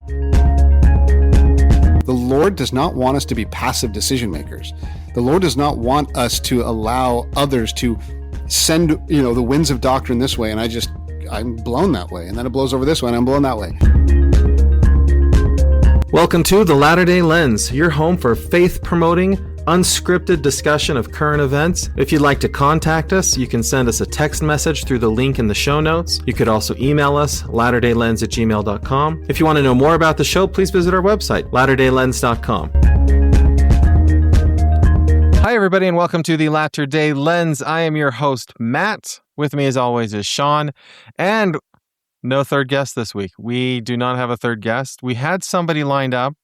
The Lord does not want us to be passive decision makers. The Lord does not want us to allow others to send, the winds of doctrine this way, and I'm blown that way, and then it blows over this way, and I'm blown that way. Welcome to The Latter-day Lens, your home for faith-promoting, unscripted discussion of current events. If you'd like to contact us, you can send us a text message through the link in the show notes. You could also email us, latterdaylens@gmail.com. If you want to know more about the show, please visit our website, latterdaylens.com. Hi, everybody, and welcome to The Latter-day Lens. I am your host, Matt. With me, as always, is Shawn, and no third guest this week. We do not have a third guest. We had somebody lined up,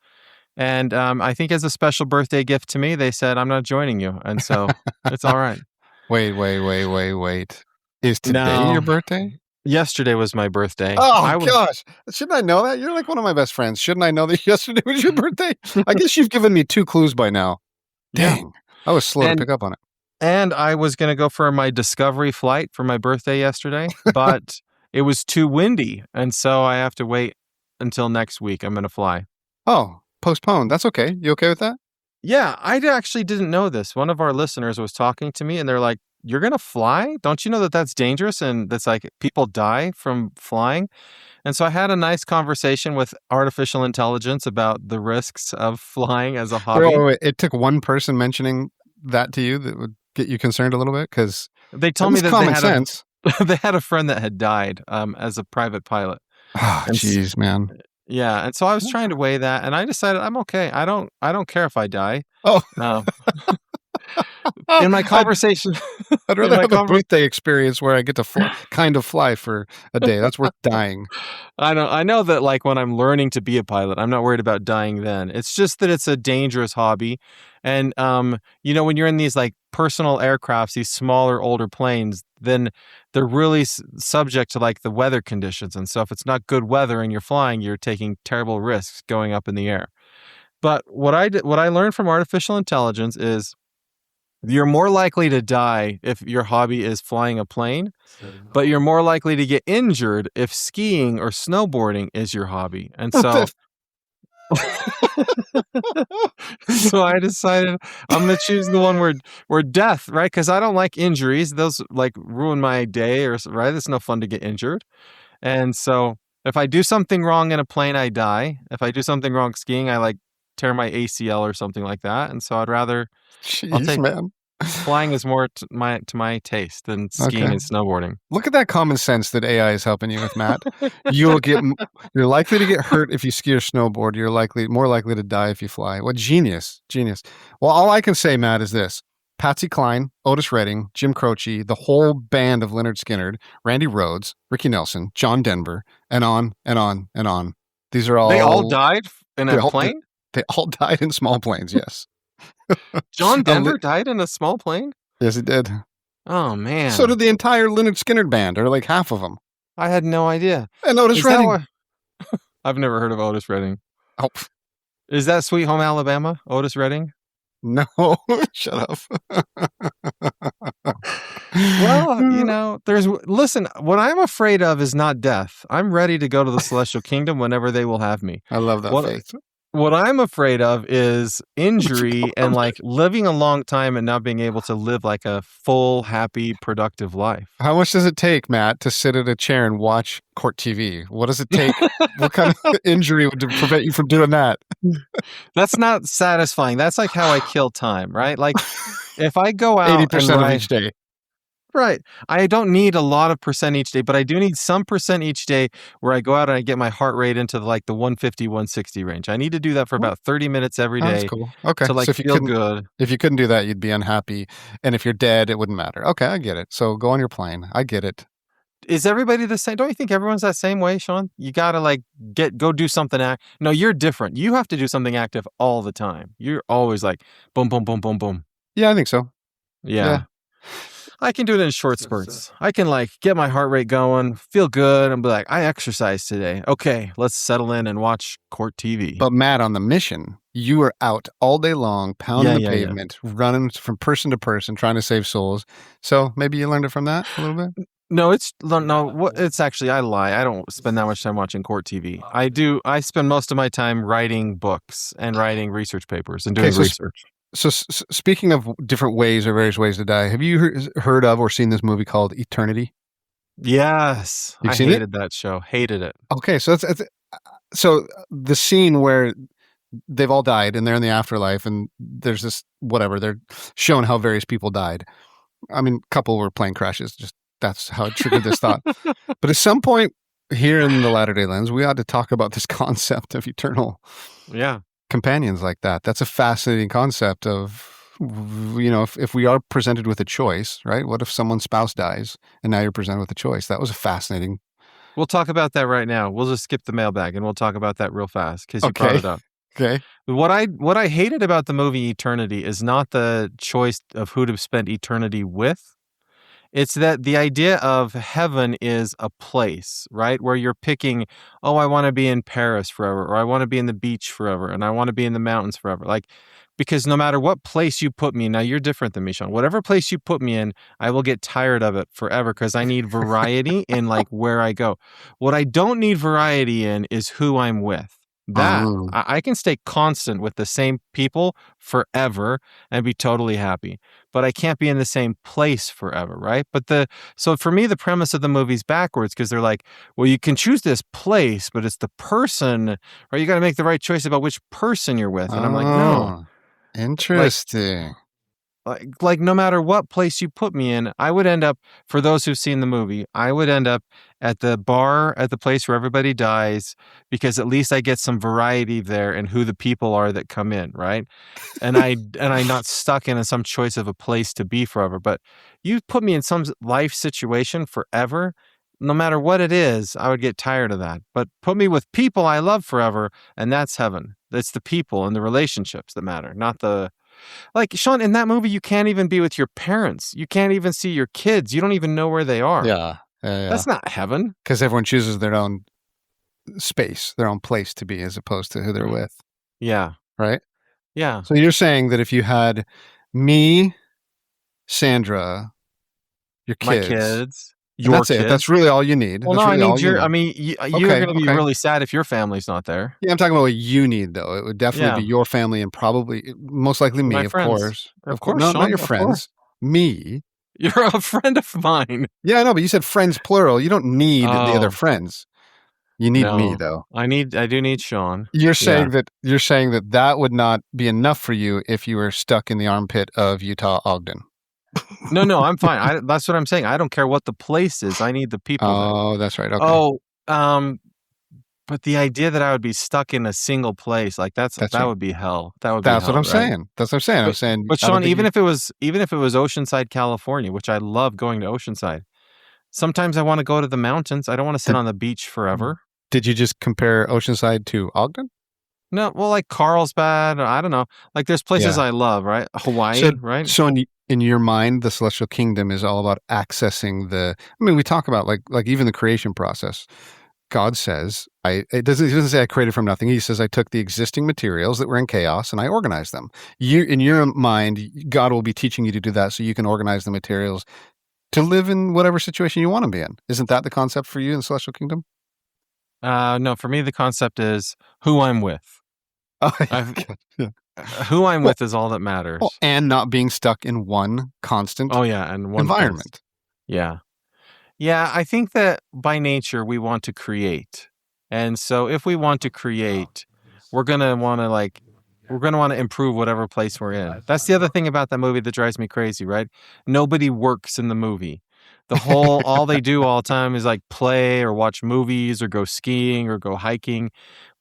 and I think as a special birthday gift to me, they said, I'm not joining you. And so it's all right. Wait. Is today your birthday? Yesterday was my birthday. Oh, gosh. Shouldn't I know that? You're like one of my best friends. Shouldn't I know that yesterday was your birthday? I guess you've given me 2 clues by now. Dang. Yeah. I was slow to pick up on it. And I was going to go for my discovery flight for my birthday yesterday, but it was too windy. And so I have to wait until next week. I'm going to fly. Oh, postponed. That's okay. You okay with that? Yeah, I actually didn't know this. One of our listeners was talking to me and they're like, you're going to fly? Don't you know that that's dangerous? And that's like people die from flying. And so I had a nice conversation with artificial intelligence about the risks of flying as a hobby. Wait. It took one person mentioning that to you that would get you concerned a little bit? Because they told me that common sense. They had a friend that had died as a private pilot. Oh, jeez, man. Yeah, and so I was trying to weigh that, and I decided I'm okay. I don't care if I die. Oh, in my conversation, I'd rather have a birthday experience where I get to fly for a day. That's worth dying. I know that like when I'm learning to be a pilot, I'm not worried about dying then. It's just that it's a dangerous hobby. And, when you're in these like personal aircrafts, these smaller, older planes, then they're really subject to like the weather conditions. And so if it's not good weather and you're flying, you're taking terrible risks going up in the air. But what I learned from artificial intelligence is you're more likely to die if your hobby is flying a plane, but you're more likely to get injured if skiing or snowboarding is your hobby. And so so I decided I'm going to choose the one where death, right? Because I don't like injuries. Those like ruin my day, right? It's no fun to get injured. And so if I do something wrong in a plane, I die. If I do something wrong skiing, I like tear my ACL or something like that. And so I'd rather man. Flying is more to my taste than skiing and snowboarding. Look at that common sense that AI is helping you with, Matt. You're likely to get hurt if you ski or snowboard. You're more likely to die if you fly. What genius. Well, all I can say, Matt, is this. Patsy Cline, Otis Redding, Jim Croce, the whole band of Lynyrd Skynyrd, Randy Rhoads, Ricky Nelson, John Denver, and on and on and on. These are all... They all died in a plane? They all died in small planes, yes. John Denver died in a small plane? Yes, he did. Oh, man. So did the entire Lynyrd Skynyrd band, or like half of them. I had no idea. And Otis Redding. I've never heard of Otis Redding. Oh. Is that Sweet Home Alabama, Otis Redding? No, shut up. Well, listen, what I'm afraid of is not death. I'm ready to go to the celestial kingdom whenever they will have me. I love that faith. What I'm afraid of is injury and like living a long time and not being able to live like a full, happy, productive life. How much does it take, Matt, to sit at a chair and watch court TV? What does it take? What kind of injury would prevent you from doing that? That's not satisfying. That's like how I kill time, right? Like if I go out 80% of each day. Right. I don't need a lot of percent each day, but I do need some percent each day where I go out and I get my heart rate into like the 150, 160 range. I need to do that for about 30 minutes every day. That's cool. Okay. To like so feel good. If you couldn't do that, you'd be unhappy. And if you're dead, it wouldn't matter. Okay, I get it. So go on your plane. I get it. Is everybody the same? Don't you think everyone's that same way, Shawn? You got to like go do something. No, you're different. You have to do something active all the time. You're always like boom, boom, boom, boom, boom. Yeah, I think so. Yeah. I can do it in short spurts. I can like get my heart rate going, feel good, and be like, I exercised today. Okay, let's settle in and watch court TV. But Matt, on the mission, you were out all day long, pounding the pavement, running from person to person, trying to save souls. So maybe you learned it from that a little bit? No, it's no. What it's actually, I lie. I don't spend that much time watching court TV. I do. I spend most of my time writing books and writing research papers and Okay, doing research. speaking of different ways or various ways to die, have you heard of or seen this movie called Eternity? Yes, You've I seen it? hated that show. Hated it. Okay, so the scene where they've all died and they're in the afterlife, and there's this whatever they're showing how various people died. I mean, a couple were plane crashes. Just that's how it triggered this thought. But at some point here in the Latter Day Lens, we ought to talk about this concept of eternal Yeah. companions like that. That's a fascinating concept of, if we are presented with a choice, right? What if someone's spouse dies and now you're presented with a choice? That was a fascinating. We'll talk about that right now. We'll just skip the mailbag and we'll talk about that real fast because you brought Okay. it up. Okay. What I hated about the movie Eternity is not the choice of who to spend eternity with. It's that the idea of heaven is a place, right? Where you're picking, oh, I want to be in Paris forever, or I want to be in the beach forever, and I want to be in the mountains forever. Like, because no matter what place you put me in, now you're different than me, Shawn. Whatever place you put me in, I will get tired of it forever because I need variety in like where I go. What I don't need variety in is who I'm with. That Oh. I can stay constant with the same people forever and be totally happy, but I can't be in the same place forever, right? So for me, the premise of the movie's backwards because they're like, well, you can choose this place, but it's the person, or you got to make the right choice about which person you're with. And I'm like, no, Oh, like, interesting. like no matter what place you put me in, I would end up, for those who've seen the movie, I would end up at the bar at the place where everybody dies because at least I get some variety there in who the people are that come in, right? And I'm not stuck in some choice of a place to be forever. But you put me in some life situation forever, no matter what it is, I would get tired of that. But put me with people I love forever, and that's heaven. It's the people and the relationships that matter, not the like Shawn, in that movie, you can't even be with your parents. You can't even see your kids. You don't even know where they are. Yeah. Yeah. That's not heaven. Because everyone chooses their own space, their own place to be as opposed to who they're with. Yeah. Right. Yeah. So you're saying that if you had me, Sandra, your My kids, kids, and your that's it. kids. That's really all you need. Well, no, That's I really all need you your, I need. mean, you're Okay. going to be Okay. really sad if your family's not there. Yeah, I'm talking about what you need, though. It would definitely be Yeah. your family and probably, most likely me, My of friends. course. Of Of course. course, No, not Shawn. your Of course. friends. Me. You're a friend of mine. Yeah, I know, but you said friends plural. You don't need the other Oh, friends. You need me, no. though. I do need Shawn. You're Yeah. saying that that would not be enough for you if you were stuck in the armpit of Utah Ogden. No, I'm fine. That's what I'm saying. I don't care what the place is. I need the people there. Oh, that's right. Okay. Oh, but the idea that I would be stuck in a single place, like That's that right. would be hell. That would be That's what hell, I'm right? saying. That's what I'm saying. I'm saying. But I don't Shawn, think even you. if it was Oceanside, California, which I love going to Oceanside, sometimes I want to go to the mountains. I don't want to sit Did, on the beach forever. did you just compare Oceanside to Ogden? No, well, like Carlsbad, or I don't know. Like there's places Yeah. I love, right? Hawaii, So, right? so in your mind, the celestial kingdom is all about accessing the. I mean, we talk about like even the creation process. God says, he doesn't say I created from nothing. He says I took the existing materials that were in chaos and I organized them. In your mind, God will be teaching you to do that so you can organize the materials to live in whatever situation you want to be in. Isn't that the concept for you in the celestial kingdom? No, for me the concept is who I'm with. Oh, yeah. Who I'm Well, with is all that matters. well, and not being stuck in one constant Oh yeah, and one environment. place. Yeah. Yeah, I think that by nature we want to create. And so if we want to create, we're going to want to improve whatever place we're in. That's the other thing about that movie that drives me crazy, right? Nobody works in the movie. All they do all the time is like play or watch movies or go skiing or go hiking.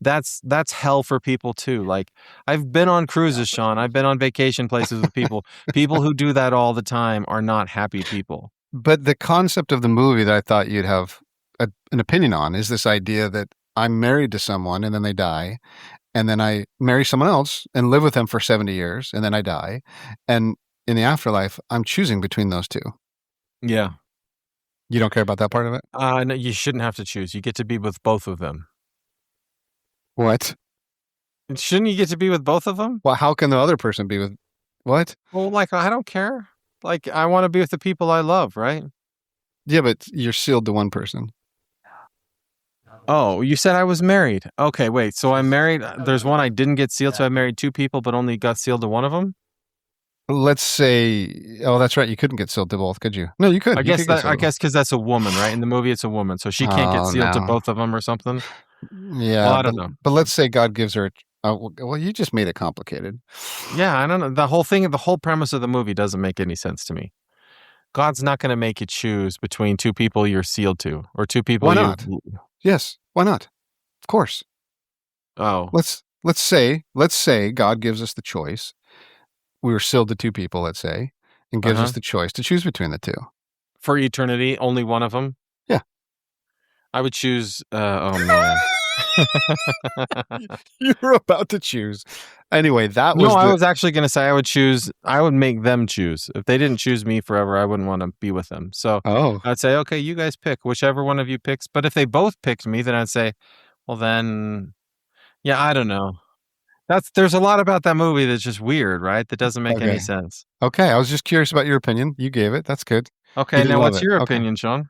That's hell for people too. Like I've been on cruises, Shawn. I've been on vacation places with people. People who do that all the time are not happy people. But the concept of the movie that I thought you'd have an opinion on is this idea that I'm married to someone and then they die, and then I marry someone else and live with them for 70 years, and then I die. And in the afterlife, I'm choosing between those two. Yeah. You don't care about that part of it? No, you shouldn't have to choose. You get to be with both of them. What? Shouldn't you get to be with both of them? Well, how can the other person be with what? Well, like I don't care. Like I want to be with the people I love, right? Yeah, but you're sealed to one person. Oh, you said I was married. Okay, wait. So I'm married. There's one I didn't get sealed, so I married two people, but only got sealed to one of them. Let's say, oh, that's right. You couldn't get sealed to both, could you? No, you could. You could get I sealed to both. guess because that's a woman, right? In the movie, it's a woman, so she can't get Oh, sealed to no. both of them or something. Well, Yeah, I but don't know. but let's say God gives her. Well, you just made it complicated. Yeah, I don't know. The whole premise of the movie doesn't make any sense to me. God's not going to make you choose between two people you're sealed to or two Why people you. not? Yes, why not? Of course. Oh, Let's say God gives us the choice. We were sealed to two people, let's say, and uh gives us huh. the choice to choose between the two. For eternity, only one of them. Yeah. I would choose. Oh man. You were about to choose. Anyway, that No, was I the was actually going to say I would choose. I would make them choose. If they didn't choose me forever, I wouldn't want to be with them. So oh, I'd say, okay, you guys pick whichever one of you picks. But if they both picked me, then I'd say, well, then, yeah, I don't know. There's a lot about that movie that's just weird, right? That doesn't make any okay. sense. Okay, I was just curious about your opinion. You gave it. That's good. You Okay, didn't now love what's it. your Okay. opinion, Shawn?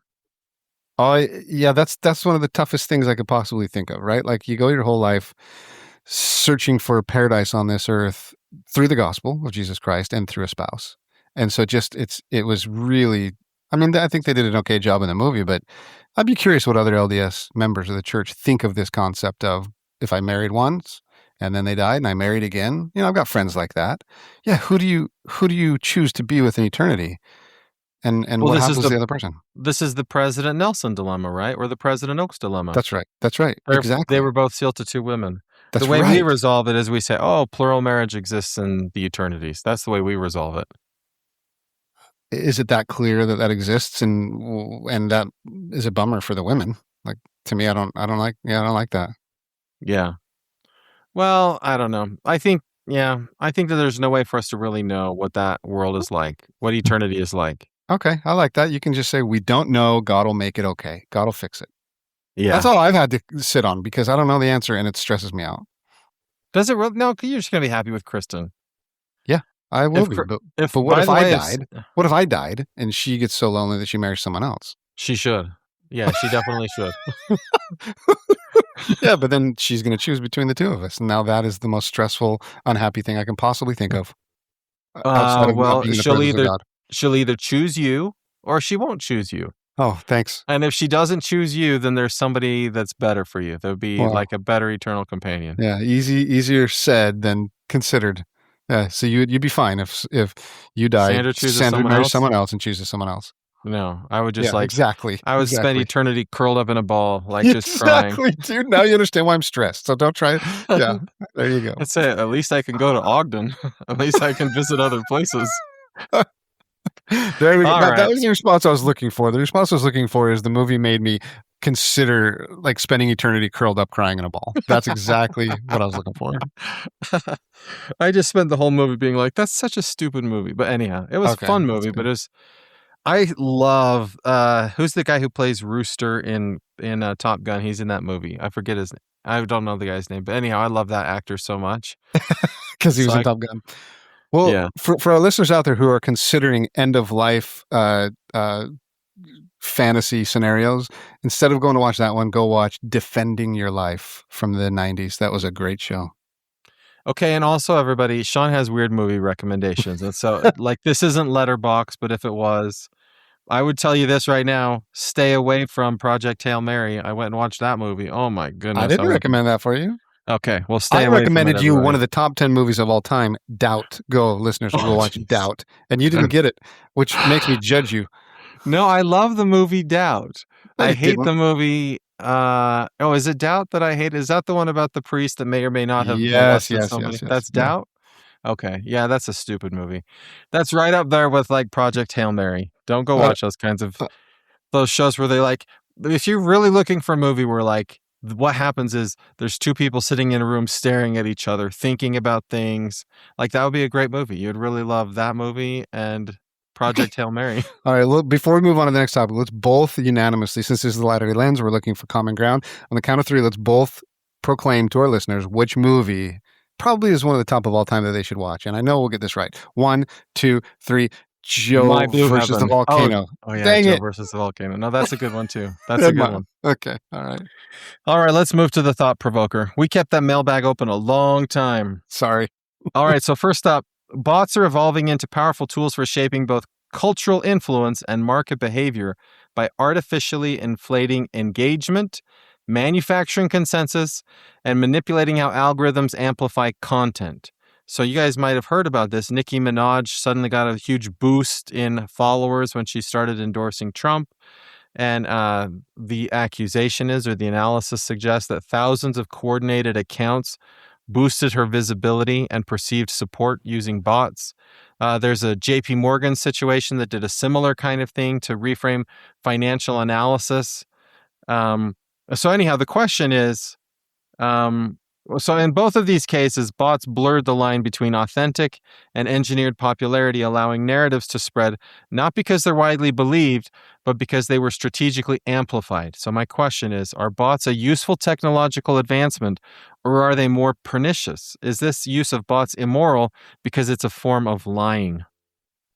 Oh, yeah, that's one of the toughest things I could possibly think of, right? Like you go your whole life searching for paradise on this earth through the gospel of Jesus Christ and through a spouse. And so it was really, I mean, I think they did an okay job in the movie, but I'd be curious what other LDS members of the church think of this concept of if I married once and then they died and I married again. I've got friends like that. Yeah, who do you choose to be with in eternity? And Well, what happens to the other person? this is the President Nelson dilemma, right? Or the President Oaks dilemma. That's right. That's right. They Exactly. were both sealed to two women. The That's way we right. resolve it is we say, oh, plural marriage exists in the eternities. That's the way we resolve it. Is it that clear that that exists, and that is a bummer for the women? Like to me, I don't like that. Yeah. Well, I don't know. I think that there's no way for us to really know what that world is like, what eternity is like. Okay, I like that. You can just say we don't know. God will make it okay. God will fix it. That's Yeah. all I've had to sit on because I don't know the answer and it stresses me out. Does it really? No, you're just going to be happy with Kristen. Yeah, I will If, be. But what by if the I way, died? What if I died and she gets so lonely that she marries someone else? she should. Yeah, she definitely should. Yeah, but then she's going to choose between the two of us. And now that is the most stressful, unhappy thing I can possibly think of outside of not Well, being in the presence of God. she'll either choose you or she won't choose you. Oh, thanks. And if she doesn't choose you, then there's somebody that's better for you. There'll be Well, like a better eternal companion. yeah, easier said than considered. Yeah, so you'd be fine if you died, Sandra chooses Sandra someone marries else. someone else and chooses someone else. No, I would just Yeah, exactly, I would spend exactly, eternity curled up in a ball, like just crying. exactly, dude. Now you understand why I'm stressed. So don't try. Yeah, there you go. That's it. At least I can go to Ogden. At least I can visit other places. There we go. All That right. was the response I was looking for. The response I was looking for is the movie made me consider like spending eternity curled up crying in a ball. That's exactly what I was looking for. I just spent the whole movie being like, that's such a stupid movie. But anyhow, it was a Okay, fun that's movie, but good. it was I love who's the guy who plays Rooster in Top Gun? He's in that movie. I forget his I don't know the guy's name, but anyhow, I love that actor so much. Because he So was in I Top Gun. Well, yeah. for our listeners out there who are considering end of life fantasy scenarios, instead of going to watch that one, go watch Defending Your Life from the 90s. That was a great show. Okay, and also everybody, Shawn has weird movie recommendations. And so like this isn't Letterbox, but if it was, I would tell you this right now, stay away from Project Hail Mary. I went and watched that movie. Oh my I goodness. didn't recommend that for you. Okay, well stay I away from it, recommended you one everybody. of the top 10 movies of all time, Doubt. Go, listeners, go Oh, watch jeez. Doubt. And you didn't get it, which makes me judge you. No, I love the movie Doubt. No, I you hate didn't. the movie. Is it Doubt that I hate? Is that the one about the priest that may or may not have Yes, molested yes, somebody? yes, yes. That's Yeah. Doubt? Okay. Yeah, that's a stupid movie. That's right up there with like Project Hail Mary. Don't go Uh, watch those kinds of uh, those shows where they like if you're really looking for a movie where like what happens is there's two people sitting in a room staring at each other, thinking about things. Like that would be a great movie. You'd really love that movie and Project Hail Mary. all right, look, before we move on to the next topic, let's both unanimously, since this is the Latter-day Lens, we're looking for common ground. On the count of three, let's both proclaim to our listeners which movie probably is one of the top of all time that they should watch. And I know we'll get this right. 1, 2, 3. My Joe Blue versus the Heaven. Oh, volcano. oh yeah, Dang Joe it. versus the Volcano. No, that's a good one too. That's a good one. Okay. All right. All right, let's move to the thought provoker. We kept that mailbag open a long time. Sorry. All right, so first up, bots are evolving into powerful tools for shaping both cultural influence and market behavior by artificially inflating engagement, manufacturing consensus, and manipulating how algorithms amplify content. So you guys might have heard about this. Nicki Minaj suddenly got a huge boost in followers when she started endorsing Trump. And the accusation is, or the analysis suggests, that thousands of coordinated accounts boosted her visibility and perceived support using bots. There's a JP Morgan situation that did a similar kind of thing to reframe financial analysis. So, anyhow, the question is, um, so in both of these cases, bots blurred the line between authentic and engineered popularity, allowing narratives to spread not because they're widely believed, but because they were strategically amplified. So my question is, are bots a useful technological advancement, or are they more pernicious? Is this use of bots immoral because it's a form of lying?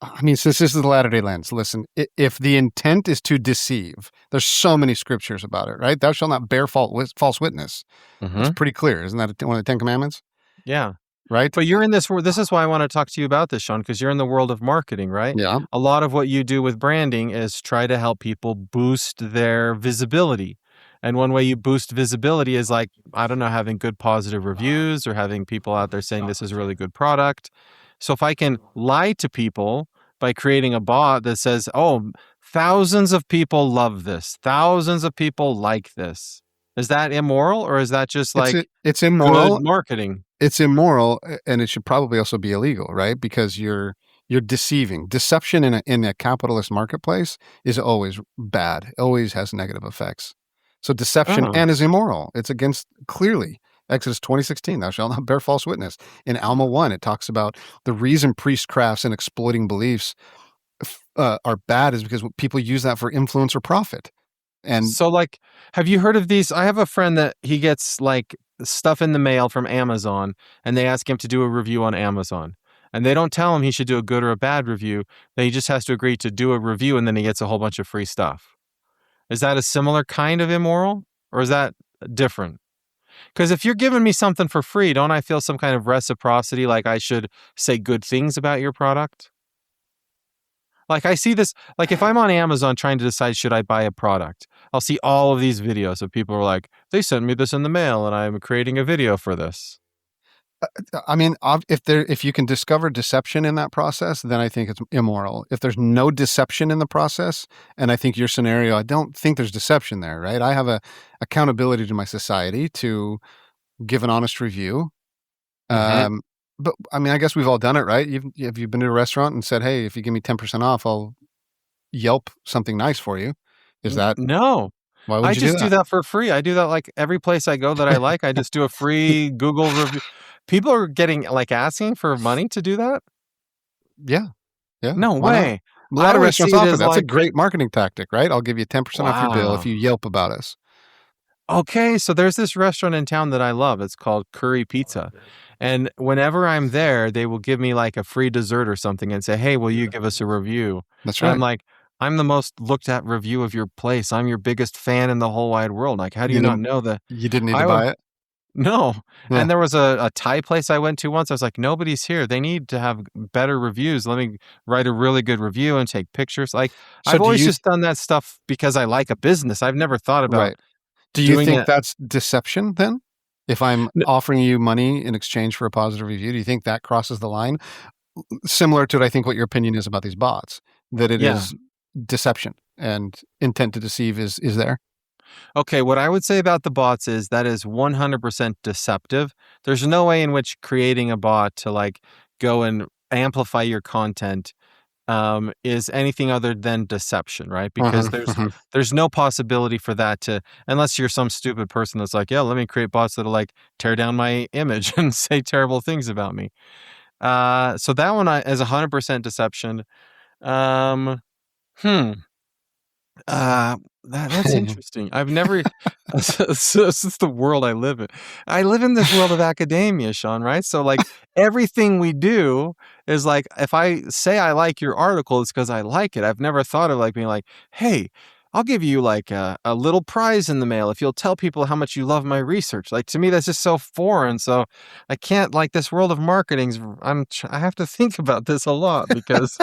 I mean, since this is the Latter-day Lens, listen, if the intent is to deceive, there's so many scriptures about it, right? Thou shalt not bear false witness. That's Mm-hmm. pretty clear. Isn't that one of the 10 Commandments? Yeah. Right? But you're in this world. This is why I want to talk to you about this, Shawn, because you're in the world of marketing, right? Yeah. A lot of what you do with branding is try to help people boost their visibility. And one way you boost visibility is like, I don't know, having good positive reviews or having people out there saying this is a really good product. So if I can lie to people by creating a bot that says, oh, thousands of people love this, thousands of people like this, is that immoral, or is that just like It's good immoral. marketing? It's immoral, and it should probably also be illegal, right? Because you're deceiving. Deception in a capitalist marketplace is always bad. Always has negative effects. So deception Oh. and is immoral. It's against clearly Exodus 20:16. Thou shalt not bear false witness. In Alma 1, it talks about the reason priestcrafts and exploiting beliefs are bad is because people use that for influence or profit. And So, like, have you heard of these? I have a friend that he gets like stuff in the mail from Amazon, and they ask him to do a review on Amazon. And they don't tell him he should do a good or a bad review. He just has to agree to do a review, and then he gets a whole bunch of free stuff. Is that a similar kind of immoral, or is that different? Because if you're giving me something for free, don't I feel some kind of reciprocity, like I should say good things about your product? Like I see this, like if I'm on Amazon trying to decide should I buy a product, I'll see all of these videos of people who are like, they sent me this in the mail and I'm creating a video for this. I mean, if you can discover deception in that process, then I think it's immoral. If there's no deception in the process, and I think your scenario, I don't think there's deception there, right? I have a accountability to my society to give an honest review. Mm-hmm. But I mean, I guess we've all done it, right? Have you been to a restaurant and said, "Hey, if you give me 10% off, I'll Yelp something nice for you"? Is that No, why I would you do just do that? that for free. I do that like every place I go that I like. I just do a free Google review. People are getting like asking for money to do that. Yeah, yeah. No Why not? way. A I lot of always restaurants see it offer as that. That's a like, great marketing tactic, right? I'll give you 10% off your bill if wow. you Yelp about us. Okay, so there's this restaurant in town that I love. It's called Curry Pizza. And whenever I'm there, they will give me like a free dessert or something and say, "Hey, will you give us a review?" That's And I'm right. like, "I'm the most looked at review of your place. I'm your biggest fan in the whole wide world. Like, how do you You not didn't know that?" you didn't need to I would buy it? no. Yeah. And there was a Thai place I went to once. I was like, "Nobody's here. They need to have better reviews. Let me write a really good review and take pictures." Like, So I've do always you just done that stuff because I like a business. I've never thought about right. Do you doing think it. that's deception then? If I'm offering you money in exchange for a positive review, do you think that crosses the line? Similar to, I think, what your opinion is about these bots, that it Yeah. is deception and intent to deceive is there? Okay, what I would say about the bots is that is 100% deceptive. There's no way in which creating a bot to like go and amplify your content is anything other than deception, right? Because Mhm, there's mhm. there's no possibility for that to, unless you're some stupid person that's like, yeah, let me create bots that'll like tear down my image and say terrible things about me. So that one is 100% deception. Um, hmm. That's interesting. I've never this is the world I live in. I live in this world of academia, Shawn, right? So, like, everything we do is like, if I say I like your article, it's because I like it. I've never thought of, like, being like, "Hey, I'll give you, like, a little prize in the mail if you'll tell people how much you love my research." Like, to me, that's just so foreign, so I can't like, this world of marketing's I have to think about this a lot because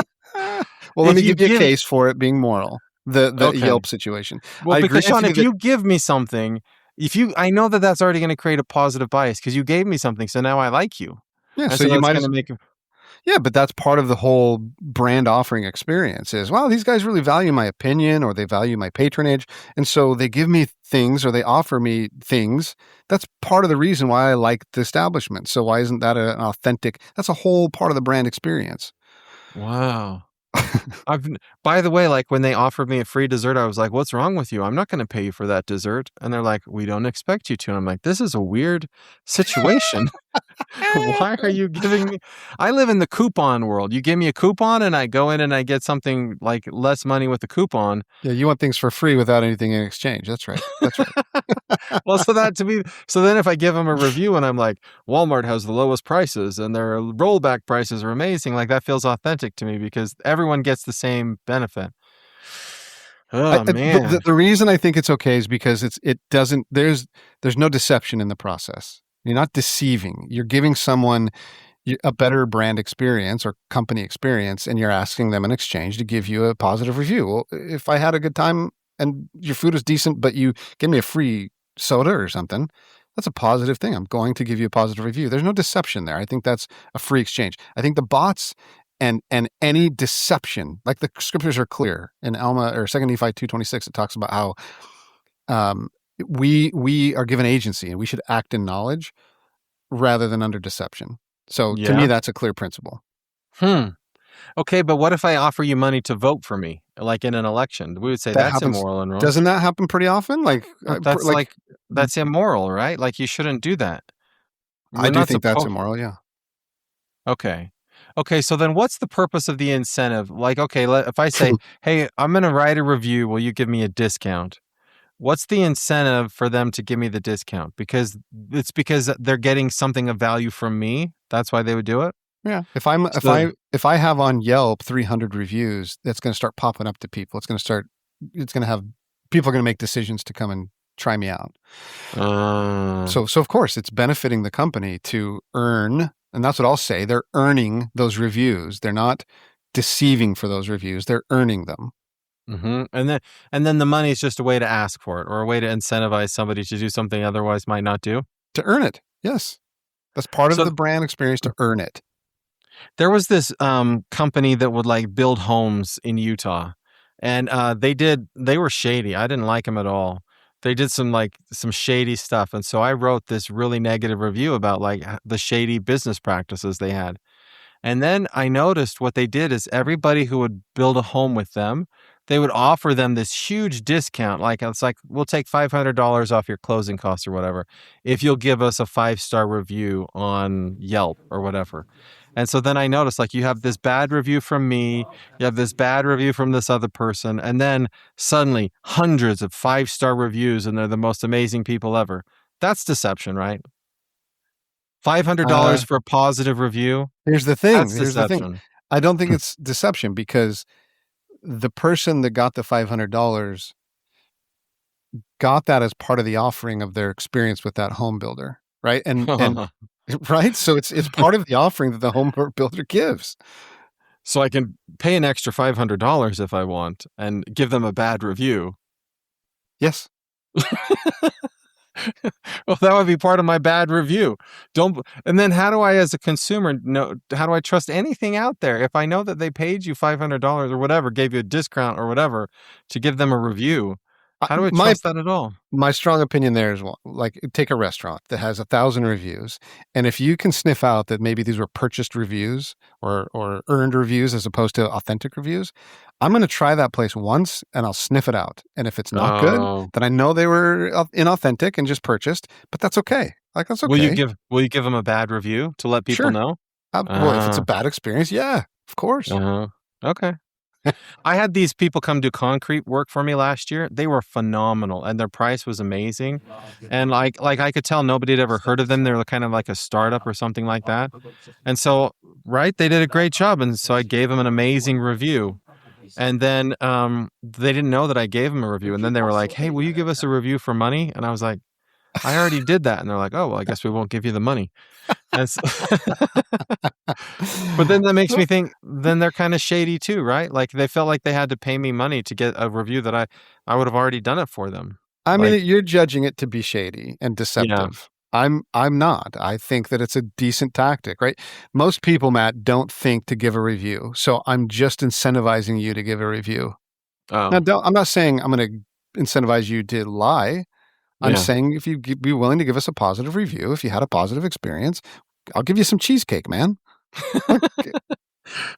Well, let if me you give you a give case for it being moral. The okay. Yelp situation. Well, I agree because with Shawn, you if that you give me something, if you I know that that's already gonna create a positive bias because you gave me something, so now I like you. yeah, And so so you that's might gonna as make yeah, but that's part of the whole brand offering experience is, well, these guys really value my opinion or they value my patronage. And so they give me things or they offer me things. That's part of the reason why I like the establishment. So why isn't that an authentic? That's a whole part of the brand experience. wow. I've n By the way, like, when they offered me a free dessert, I was like, "What's wrong with you? I'm not gonna pay you for that dessert." And they're like, "We don't expect you to." And I'm like, "This is a weird situation. Why are you giving me" I live in the coupon world. You give me a coupon, and I go in and I get something, like, less money with the coupon. Yeah, you want things for free without anything in exchange. That's right. That's right. Well, so that to me so then if I give them a review and I'm like, "Walmart has the lowest prices and their rollback prices are amazing," like, that feels authentic to me because everyone gets the same benefit. Oh, The man. the reason I think it's okay is because it doesn't there's no deception in the process. You're not deceiving. You're giving someone a better brand experience or company experience, and you're asking them in exchange to give you a positive review. Well, if I had a good time and your food was decent, but you give me a free soda or something, that's a positive thing. I'm going to give you a positive review. There's no deception there. I think that's a free exchange. I think the bots and any deception, like the scriptures are clear in Alma or Second Nephi 2:26, it talks about how um, we are given agency and we should act in knowledge rather than under deception. So to me, Yeah? that's a clear principle. Hmm. Okay, but what if I offer you money to vote for me, like in an election? We would say That that's happens. immoral and wrong. Doesn't that happen pretty often? But that's Like like that's immoral, right? Like, you shouldn't do that. I We're do not think that's supposed. immoral. Yeah. Okay. Okay, so then what's the purpose of the incentive? Like, okay, if I say, "Hey, I'm gonna write a review, will you give me a discount?" What's the incentive for them to give me the discount? Because they're getting something of value from me? That's why they would do it? Yeah. So If I have on Yelp 300 reviews, that's going to start popping up to people. It's going to have people are going to make decisions to come and try me out. uh, So of course it's benefiting the company to earn, and that's what I'll say. They're earning those reviews. They're not deceiving for those reviews. They're earning them mhm, and then the money is just a way to ask for it or a way to incentivize somebody to do something otherwise might not do? to earn it. Yes. That's part of So the brand experience to earn it. there was this company that would like build homes in Utah, and they were shady. I didn't like them at all. They did some shady stuff, and so I wrote this really negative review about like the shady business practices they had. And then I noticed what they did is everybody who would build a home with them, they would offer them this huge discount. Like it's like, we'll take $500 off your closing costs or whatever if you'll give us a 5-star review on Yelp or whatever. And so then I noticed like you have this bad review from me, you have this bad review from this other person, and then suddenly hundreds of 5-star reviews and they're the most amazing people ever. That's deception, right? Uh, $500 for a positive review. here's the thing. That's Here's the thing. deception. I don't think it's deception because the person that got the $500 got that as part of the offering of their experience with that home builder, right? And right, so it's part of the offering that the home builder gives. So I can pay an extra $500 if I want and give them a bad review. Yes, Well, that would be part of my bad review. Don't and then how do I as a consumer know how do I trust anything out there if I know that they paid you $500 or whatever, gave you a discount or whatever to give them a review? How do I my trust that at all? my strong opinion there is well, like take a restaurant that has 1,000 reviews, and if you can sniff out that maybe these were purchased reviews or earned reviews as opposed to authentic reviews, I'm going to try that place once and I'll sniff it out. And if it's not good, Oh, then I know they were inauthentic and just purchased. But that's okay. Like that's okay. will you give them a bad review to let people Sure. know? Well, if it's a Uh, bad experience, yeah, of course. uh-huh. Okay. I had these people come do concrete work for me last year. They were phenomenal, and their price was amazing. And like I could tell nobody had ever heard of them. They were kind of like a startup or something like that. And so, right, they did a great job, and so I gave them an amazing review. And then they didn't know that I gave them a review, and then they were like, "Hey, will you give us a review for money?" And I was like, "I already did that." And they're like, "Oh, well, I guess we won't give you the money." And so but then that makes me think, then they're kind of shady too, right? Like they felt like they had to pay me money to get a review that I would have already done it for them. I Like, mean, you're judging it to be shady and yeah. deceptive. I'm not. I think that it's a decent tactic, right? Most people, Matt, don't think to give a review. So I'm just incentivizing you to give a review. Now, Oh, I'm not saying I'm going to incentivize you to lie. I'm yeah. saying if you be willing to give us a positive review, if you had a positive experience, I'll give you some cheesecake, man. Like,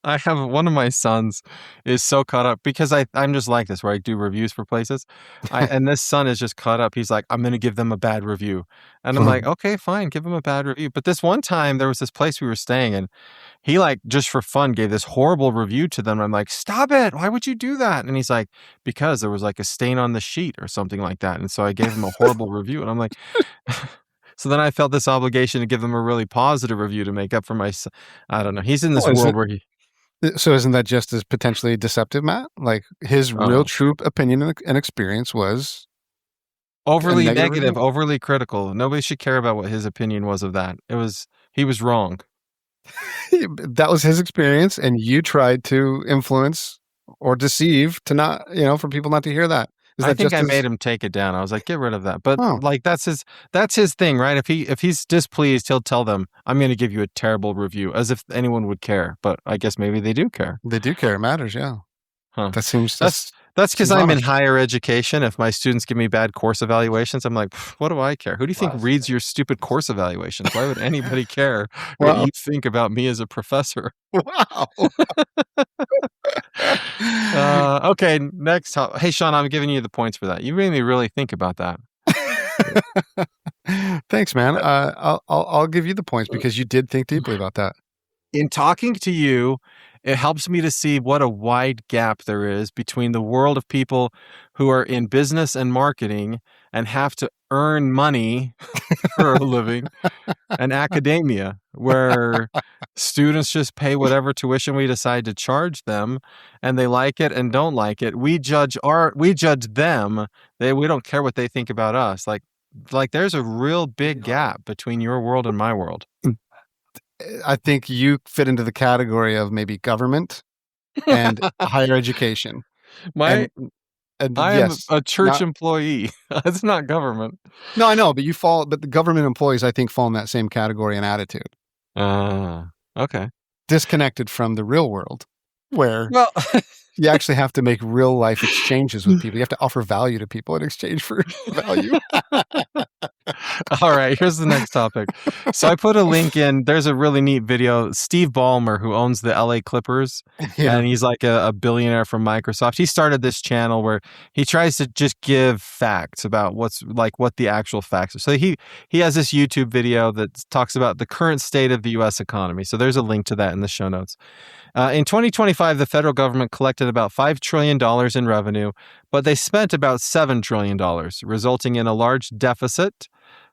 I have one of my sons is so caught up because I'm just like this where I do reviews for places. And this son is just caught up. He's like, I'm going to give them a bad review. And I'm like, okay, fine, give them a bad review. But this one time there was this place we were staying and he like just for fun gave this horrible review to them. I'm like, stop it. Why would you do that? And he's like, because there was like a stain on the sheet or something like that. And so I gave him a horrible review. And I'm like, so then I felt this obligation to give them a really positive review to make up for my, I don't know. He's in this well, world where he, so isn't that just as potentially deceptive, Matt? Like his real oh, true opinion and experience was a overly negative negative, review. overly critical. Nobody should care about what his opinion was of that. He was wrong. That was his experience, and you tried to influence or deceive to not, for people not to hear that. Is I that think just I as? made him take it down. I was like, get rid of that. But Oh, like that's his thing, right? If he's displeased, he'll tell them, I'm gonna give you a terrible review, as if anyone would care. But I guess maybe they do care. they do care. It matters. Yeah, Huh. that seems That's that's that's because seems I'm in honest. higher education. If my students give me bad course evaluations, I'm like, what do I care? Who do you think reads your stupid course evaluations? Why would anybody care what Wow, you think about me as a professor? wow. Okay, next. Hey, Shawn, I'm giving you the points for that. You made me really think about that. Thanks, man. I'll give you the points because you did think deeply about that. In talking to you, it helps me to see what a wide gap there is between the world of people who are in business and marketing and have to earn money for a living and academia, where students just pay whatever tuition we decide to charge them and they like it and don't like it. We judge them. We don't care what they think about us. Like there's a real big gap between your world and my world. I think you fit into the category of maybe government and higher education. My And and I am yes, a church not employee. It's not government. no, I know, but the government employees I think fall in that same category and attitude. Okay. Disconnected from the real world where Well, you actually have to make real life exchanges with people. You have to offer value to people in exchange for value. all right, here's the next topic. So I put a link in. There's a really neat video. Steve Ballmer, who owns the LA Clippers, Yeah. and he's like a billionaire from Microsoft. He started this channel where he tries to just give facts about what the actual facts are. So he has this YouTube video that talks about the current state of the U.S. economy. So there's a link to that in the show notes. In 2025, the federal government collected about $5 trillion in revenue, but they spent about $7 trillion, resulting in a large deficit.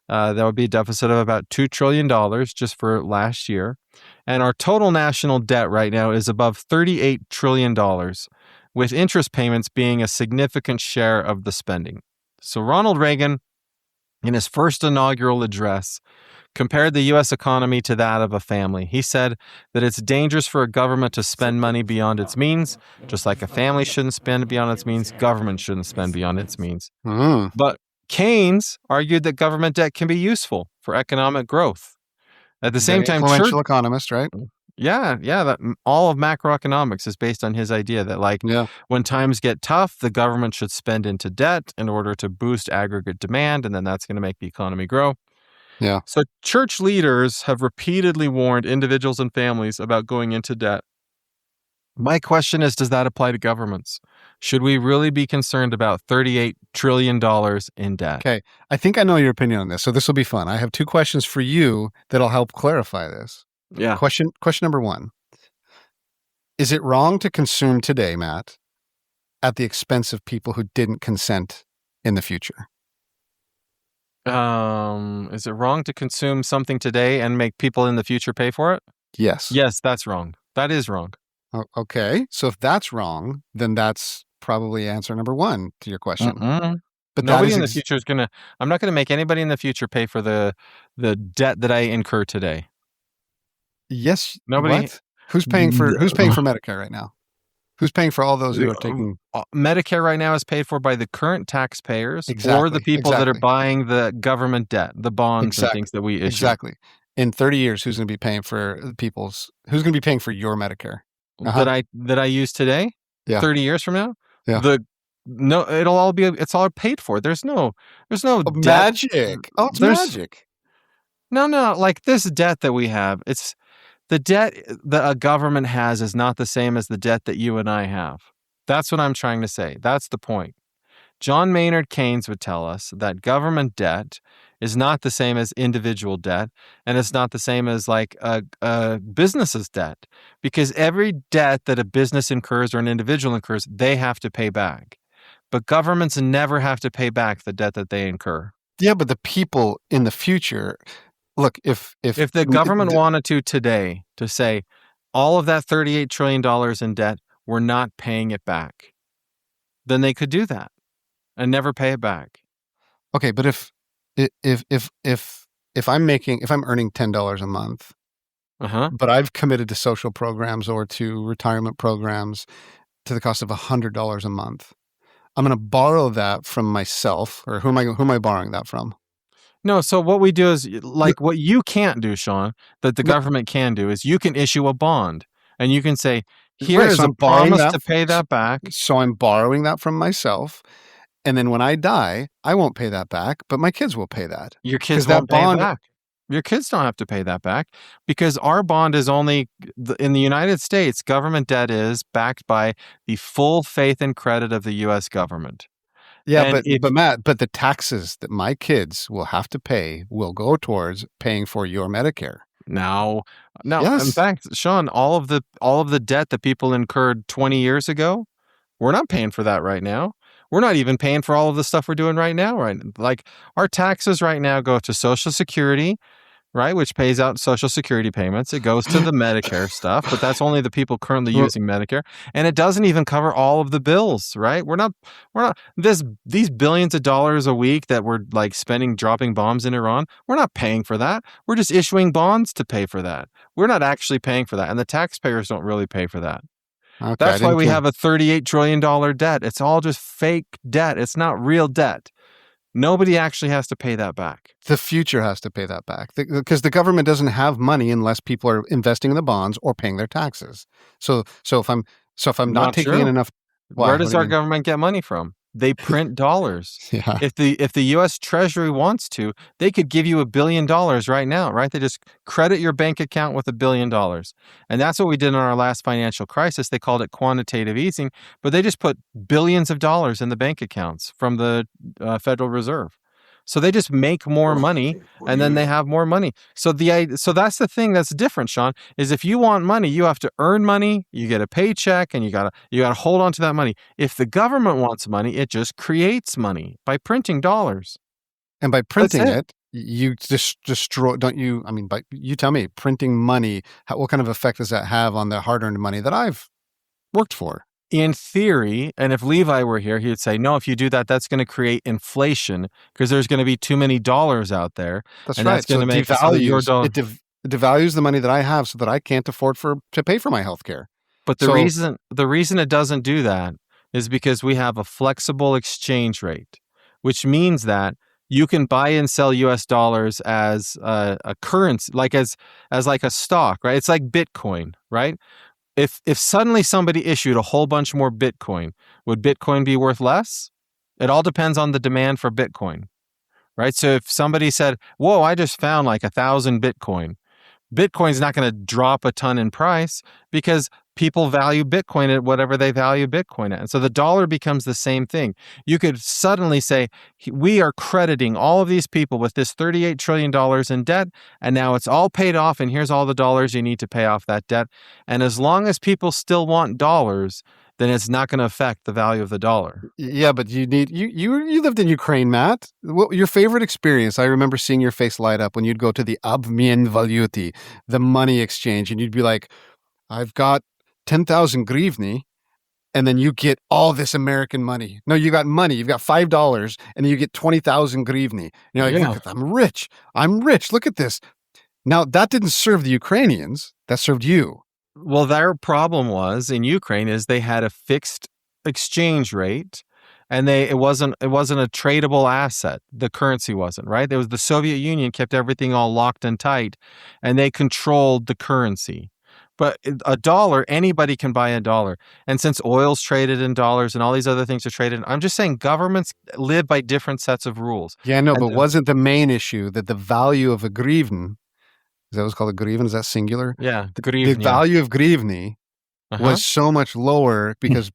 That would be a deficit of about $2 trillion just for last year. And our total national debt right now is above $38 trillion, with interest payments being a significant share of the spending. So Ronald Reagan, in his first inaugural address, compared the U.S. economy to that of a family. He said that it's dangerous for a government to spend money beyond its means. Just like a family shouldn't spend beyond its means, government shouldn't spend beyond its means. Mm. But Keynes argued that government debt can be useful for economic growth. At the same Very time, church, influential economist, right? that all of macroeconomics is based on his idea that Yeah. when times get tough, the government should spend into debt in order to boost aggregate demand, and then that's going to make the economy grow. Yeah. So church leaders have repeatedly warned individuals and families about going into debt. My question is, does that apply to governments? Should we really be concerned about $38 trillion in debt? Okay. I think I know your opinion on this, so this will be fun. I have two questions for you that'll help clarify this. Yeah. Question number one. Is it wrong to consume today, Matt, at the expense of people who didn't consent in the future? Is it wrong to consume something today and make people in the future pay for it? Yes. Yes, that's wrong. That is wrong. Okay. So if that's wrong, then that's probably answer number one to your question. Mm-mm. But Nobody in the future is gonna. I'm not gonna make anybody in the future pay for the debt that I incur today. Yes. Nobody. What? Who's paying for Medicare right now? Who's paying for all those who are taking Medicare right now is paid for by the current taxpayers Exactly. or the people that are buying the government debt, the bonds and things that we issue. Exactly. In 30 years, who's going to be paying for who's going to be paying for your Medicare? That I use today? Yeah. 30 years from now? Yeah. It's all paid for. There's no debt. Magic. Oh, it's magic. No, like this debt that we have, it's the debt that a government has is not the same as the debt that you and I have. That's what I'm trying to say. That's the point. John Maynard Keynes would tell us that government debt is not the same as individual debt, and it's not the same as like a business's debt, because every debt that a business incurs or an individual incurs, they have to pay back. But governments never have to pay back the debt that they incur. Yeah, but the people in the future, look, if the government wanted to today to say all of that $38 trillion in debt, we're not paying it back, then they could do that and never pay it back. Okay, but if I'm earning $10 a month, but I've committed to social programs or to retirement programs to the cost of $100 a month, I'm going to borrow that from myself, or who am I borrowing that from? No, so what we do is, like, what you can't do, Shawn, that the government can do is you can issue a bond and you can say, here is a promise to pay that back. So I'm borrowing that from myself. And then when I die, I won't pay that back, but my kids will pay that. Your kids won't pay it back. Your kids don't have to pay that back because our bond is only, in the United States, government debt is backed by the full faith and credit of the U.S. government. Yeah, but Matt, the taxes that my kids will have to pay will go towards paying for your Medicare. No. Yes. In fact, Shawn, all of the debt that people incurred 20 years ago, we're not paying for that right now. We're not even paying for all of the stuff we're doing right now. Right, like our taxes right now go to Social Security, right, which pays out Social Security payments. It goes to the Medicare stuff, but that's only the people currently using Medicare, and it doesn't even cover all of the bills. Right? We're not these billions of dollars a week that we're like spending dropping bombs in Iran. We're not paying for that. We're just issuing bonds to pay for that. We're not actually paying for that, and the taxpayers don't really pay for that. Okay, that's why we have a $38 trillion debt. It's all just fake debt. It's not real debt. Nobody actually has to pay that back. The future has to pay that back because the government doesn't have money unless people are investing in the bonds or paying their taxes. So if I'm not taking in enough, where does our government get money from? They print dollars. Yeah. If the U.S. Treasury wants to, they could give you $1 billion right now, right? They just credit your bank account with $1 billion. And that's what we did in our last financial crisis. They called it quantitative easing, but they just put billions of dollars in the bank accounts from the Federal Reserve. So they just make more money, and then they have more money. So that's the thing that's different, Shawn, is if you want money, you have to earn money, you get a paycheck, and you gotta hold on to that money. If the government wants money, it just creates money by printing dollars. And by printing it, you destroy, don't you? I mean, you tell me, printing money, what kind of effect does that have on the hard-earned money that I've worked for? In theory, and if Levi were here, he would say, no, if you do that, that's going to create inflation because there's going to be too many dollars out there. That's right. That's going to make your dollar. It devalues the money that I have so that I can't afford to pay for my health care. But the reason it doesn't do that is because we have a flexible exchange rate, which means that you can buy and sell U.S. dollars as a currency, like as like a stock, right? It's like Bitcoin, right? If suddenly somebody issued a whole bunch more Bitcoin, would Bitcoin be worth less? It all depends on the demand for Bitcoin, right? So if somebody said, whoa, I just found like 1,000 Bitcoin, Bitcoin's not going to drop a ton in price because people value Bitcoin at whatever they value Bitcoin at. And so the dollar becomes the same thing. You could suddenly say, we are crediting all of these people with this $38 trillion in debt, and now it's all paid off, and here's all the dollars you need to pay off that debt. And as long as people still want dollars, then it's not going to affect the value of the dollar. Yeah, but you lived in Ukraine, Matt. What your favorite experience? I remember seeing your face light up when you'd go to the обмен валюты, the money exchange, and you'd be like, I've got 10,000 grivny, and then you get all this American money. No, you got money. You've got $5, and then you get 20,000 grivny. You're like, Yeah. look, I'm rich. I'm rich. Look at this. Now, that didn't serve the Ukrainians. That served you. Well, their problem was in Ukraine is they had a fixed exchange rate, and it wasn't a tradable asset. The currency wasn't, right? There was the Soviet Union kept everything all locked and tight, and they controlled the currency. But a dollar, anybody can buy a dollar. And since oil's traded in dollars and all these other things are traded, I'm just saying governments live by different sets of rules. Yeah, no, And but wasn't the main issue that the value of a grivn, is that what's called a grivn? Is that singular? yeah, the The grivnia. value of grivny Uh-huh. was so much lower because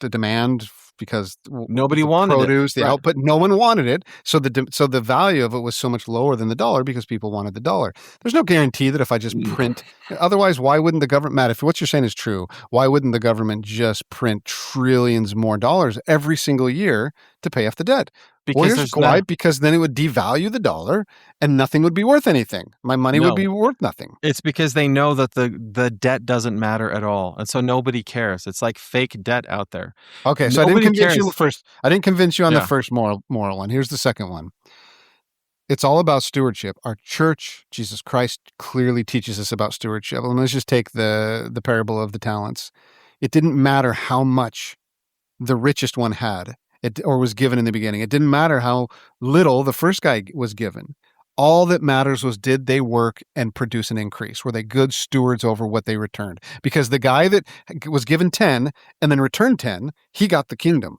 the demand, because Nobody the wanted produce, it. the Right. output, no one wanted it. So the value of it was so much lower than the dollar because people wanted the dollar. There's no guarantee that if I just print, otherwise, why wouldn't the government, Matt, if what you're saying is true, why wouldn't the government just print trillions more dollars every single year to pay off the debt? Well, Because here's there's why, because then it would devalue the dollar and nothing would be worth anything. My money would No. be worth nothing. It's because they know that the debt doesn't matter at all. And so nobody cares. It's like fake debt out there. Okay, so I didn't Nobody convince you cares. first. I didn't convince you on the Yeah. first moral one. Here's the second one. It's all about stewardship. Our church, Jesus Christ, clearly teaches us about stewardship. And let's just take the parable of the talents. It didn't matter how much the richest one had, or was given in the beginning. It didn't matter how little the first guy was given. All that matters was, did they work and produce an increase? Were they good stewards over what they returned? Because the guy that was given 10 and then returned 10, he got the kingdom.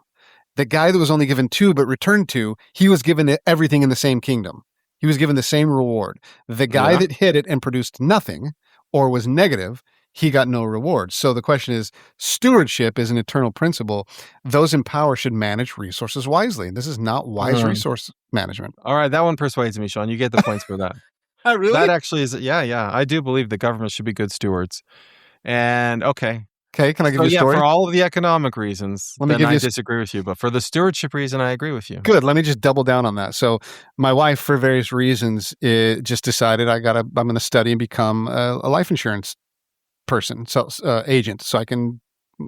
The guy that was only given 2 but returned 2, he was given everything in the same kingdom. He was given the same reward. The guy Yeah. that hid it and produced nothing or was negative, he got no reward. So the question is, stewardship is an eternal principle. Those in power should manage resources wisely. This is not wise resource management. All right, that one persuades me, Shawn. You get the points for that. Oh, really? That actually is, yeah. I do believe the government should be good stewards. And okay. Okay, can I give So you a yeah, story? for all of the economic reasons, Let me then give I you a disagree with you. But for the stewardship reason, I agree with you. Good. Let me just double down on that. So my wife, for various reasons, just decided I'm going to study and become a life insurance person, so agent, so I can,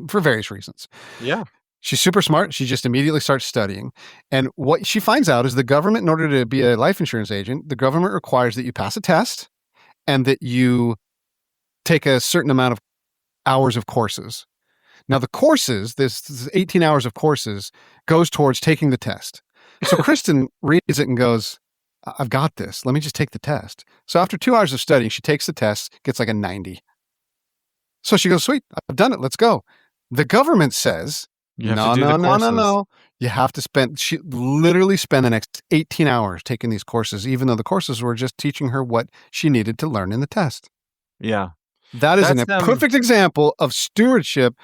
for various reasons. Yeah. She's super smart. She just immediately starts studying. And what she finds out is the government, in order to be a life insurance agent, the government requires that you pass a test and that you take a certain amount of hours of courses. Now, the courses, this 18 hours of courses, goes towards taking the test. So Kristen reads it and goes, I've got this. Let me just take the test. So after 2 hours of studying, she takes the test, gets like a 90. So she goes, sweet, I've done it. Let's go. The government says, You have to do the courses. no. You have to she literally spend the next 18 hours taking these courses, even though the courses were just teaching her what she needed to learn in the test. Yeah. That is a That's, perfect example of stewardship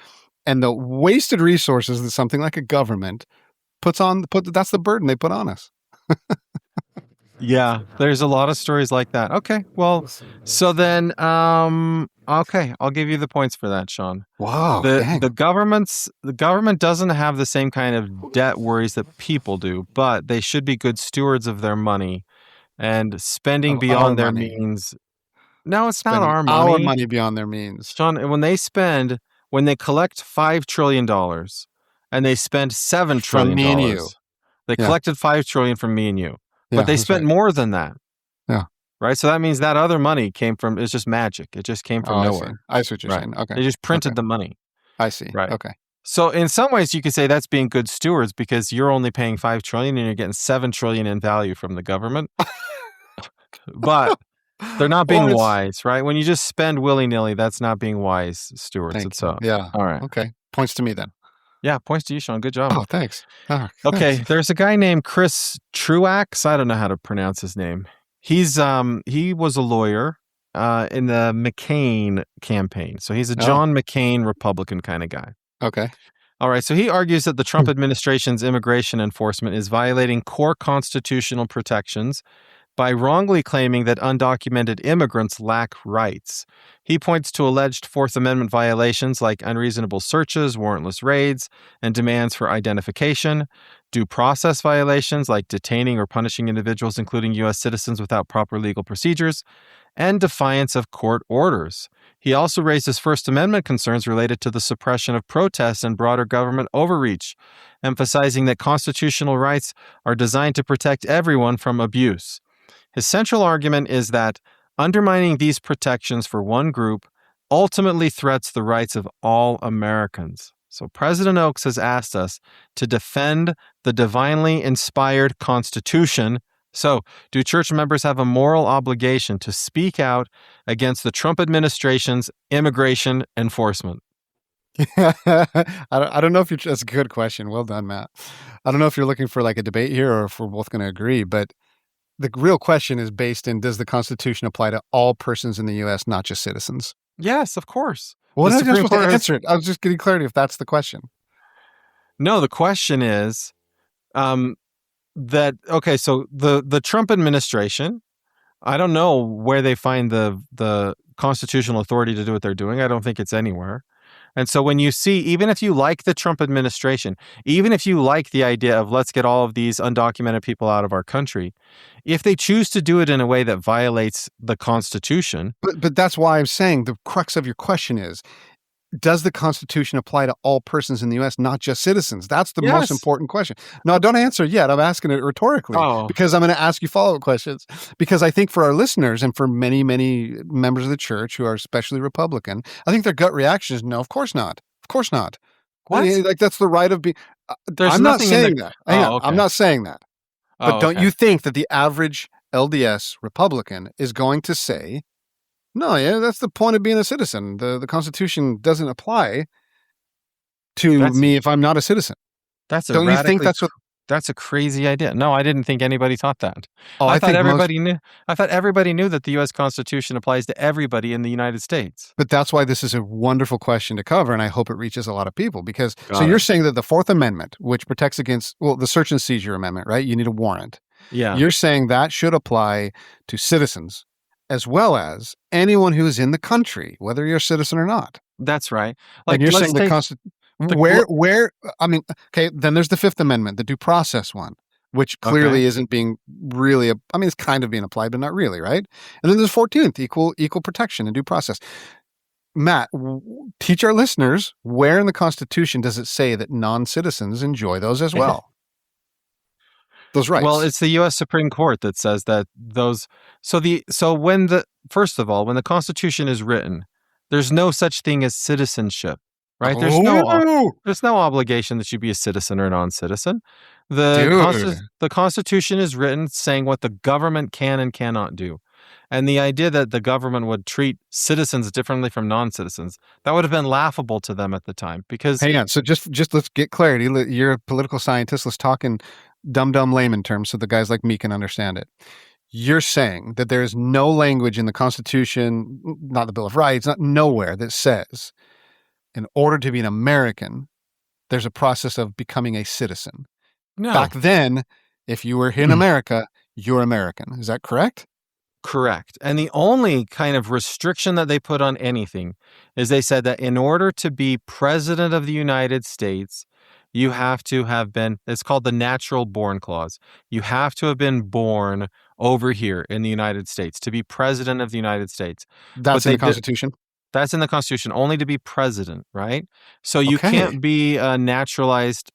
and the wasted resources that something like a government puts on. That's the burden they put on us. Yeah, there's a lot of stories like that. Okay, well, so then, okay, I'll give you the points for that, Shawn. Wow. The government doesn't have the same kind of debt worries that people do, but they should be good stewards of their money and spending Of beyond our their money. means. No, it's not Spending our money. Our money beyond their means. Shawn, when they collect $5 trillion and they spend $7 trillion, me and you. they Yeah. collected $5 trillion from me and you. Yeah, But they that's spent right. more than that. Yeah. Right? So that means that other money it's just magic. It just came from I see. nowhere. I see what you're Right. saying. Okay. They just printed Okay. the money. I see. Right. Okay. So in some ways you could say that's being good stewards because you're only paying $5 trillion and you're getting $7 trillion in value from the government. But they're not being wise, right? When you just spend willy-nilly, that's not being wise stewards. Thank you. Yeah. All right. Okay. Points to me then. Yeah, points to you, Shawn. Good job. Oh, thanks. Oh, Okay, thanks. there's a guy named Chris Truax. I don't know how to pronounce his name. He was a lawyer in the McCain campaign. So he's a Oh, John McCain Republican kind of guy. okay. All right. So he argues that the Trump administration's immigration enforcement is violating core constitutional protections by wrongly claiming that undocumented immigrants lack rights. He points to alleged Fourth Amendment violations like unreasonable searches, warrantless raids, and demands for identification, due process violations like detaining or punishing individuals, including U.S. citizens, without proper legal procedures, and defiance of court orders. He also raises First Amendment concerns related to the suppression of protests and broader government overreach, emphasizing that constitutional rights are designed to protect everyone from abuse. His central argument is that undermining these protections for one group ultimately threats the rights of all Americans. So President Oakes has asked us to defend the divinely inspired Constitution. So, do church members have a moral obligation to speak out against the Trump administration's immigration enforcement? I don't know if you're. That's a good question. Well done, Matt. I don't know if you're looking for like a debate here or if we're both going to agree, but the real question is based in, does the Constitution apply to all persons in the U.S., not just citizens? Yes, of course. Well, The I was Supreme supposed to Court. answer it. I was just getting clarity if that's the question. No, the question is that okay. So the Trump administration, I don't know where they find the constitutional authority to do what they're doing. I don't think it's anywhere. And so when you see, even if you like the Trump administration, even if you like the idea of let's get all of these undocumented people out of our country, if they choose to do it in a way that violates the Constitution. But that's why I'm saying the crux of your question is, does the Constitution apply to all persons in the U.S., not just citizens? That's the most Yes. important question. No, don't answer yet. I'm asking it rhetorically because I'm going to ask you follow-up questions. Because I think for our listeners and for many, many members of the church who are especially Republican, I think their gut reaction is, no, of course not. Of course not. What? Like, that's the right of being. There's I'm not nothing in saying the- that. Hang on. okay. I'm not saying that. But Oh, don't okay. you think that the average LDS Republican is going to say, no, yeah, that's the point of being a citizen. The Constitution doesn't apply to me if I'm not a citizen. That's a Don't you think that's what? That's a crazy idea. No, I didn't think anybody thought that. Oh, I I thought think everybody knew. I thought everybody knew that the U.S. Constitution applies to everybody in the United States. But that's why this is a wonderful question to cover, and I hope it reaches a lot of people. Because Got you're it. saying that the Fourth Amendment, which protects against, well, the search and seizure amendment, right? You need a warrant. Yeah. You're saying that should apply to citizens as well as anyone who is in the country, whether you're a citizen or not. That's right. And you're let's saying the take- Constitution. the- Where? I mean, okay. Then there's the Fifth Amendment, the due process one, which clearly isn't being really. I mean, it's kind of being applied, but not really, right? And then there's 14th, equal protection and due process. Matt, teach our listeners, where in the Constitution does it say that non-citizens enjoy those as well? Those rights. Well, it's the U.S. Supreme Court that says that those. First of all, when the Constitution is written, there's no such thing as citizenship, right? There's no obligation that you be a citizen or a non-citizen. The Constitution is written saying what the government can and cannot do. And the idea that the government would treat citizens differently from non-citizens, that would have been laughable to them at the time. Because hang on, so just let's get clarity. You're a political scientist. Let's talk in dumb layman terms so the guys like me can understand it. You're saying that there is no language in the Constitution, not the Bill of Rights, not nowhere that says in order to be an American, there's a process of becoming a citizen. no, Back then, if you were in America, you're American. Is that correct? correct. And the only kind of restriction that they put on anything is they said that in order to be president of the United States, you have to have been, it's called the natural born clause. You have to have been born over here in the United States to be president of the United States. That's in the Constitution? That's in the Constitution, only to be president, right? So you Okay. can't be a naturalized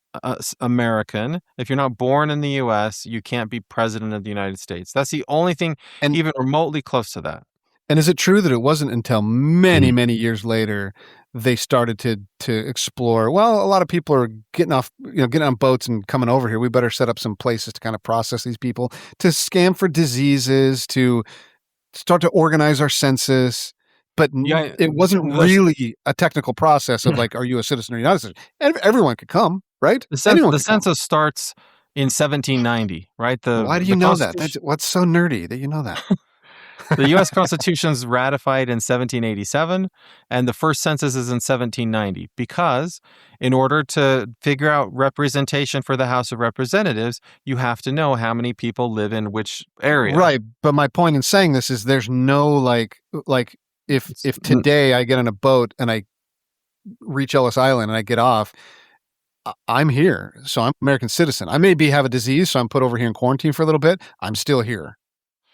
American. If you're not born in the U.S., you can't be president of the United States. That's the only thing even remotely close to that. And is it true that it wasn't until many, many years later they started to explore, well, a lot of people are getting on boats and coming over here. We better set up some places to kind of process these people, to scan for diseases, to start to organize our census. But it wasn't really a technical process of like, are you a citizen or not a citizen? Everyone could come, right? The census starts in 1790, right? Why do you know that? What's so nerdy that you know that? The U.S. Constitution is ratified in 1787, and the first census is in 1790, because in order to figure out representation for the House of Representatives, you have to know how many people live in which area. Right. But my point in saying this is there's no like if today I get on a boat and I reach Ellis Island and I get off, I'm here. So I'm an American citizen. I maybe have a disease, so I'm put over here in quarantine for a little bit. I'm still here.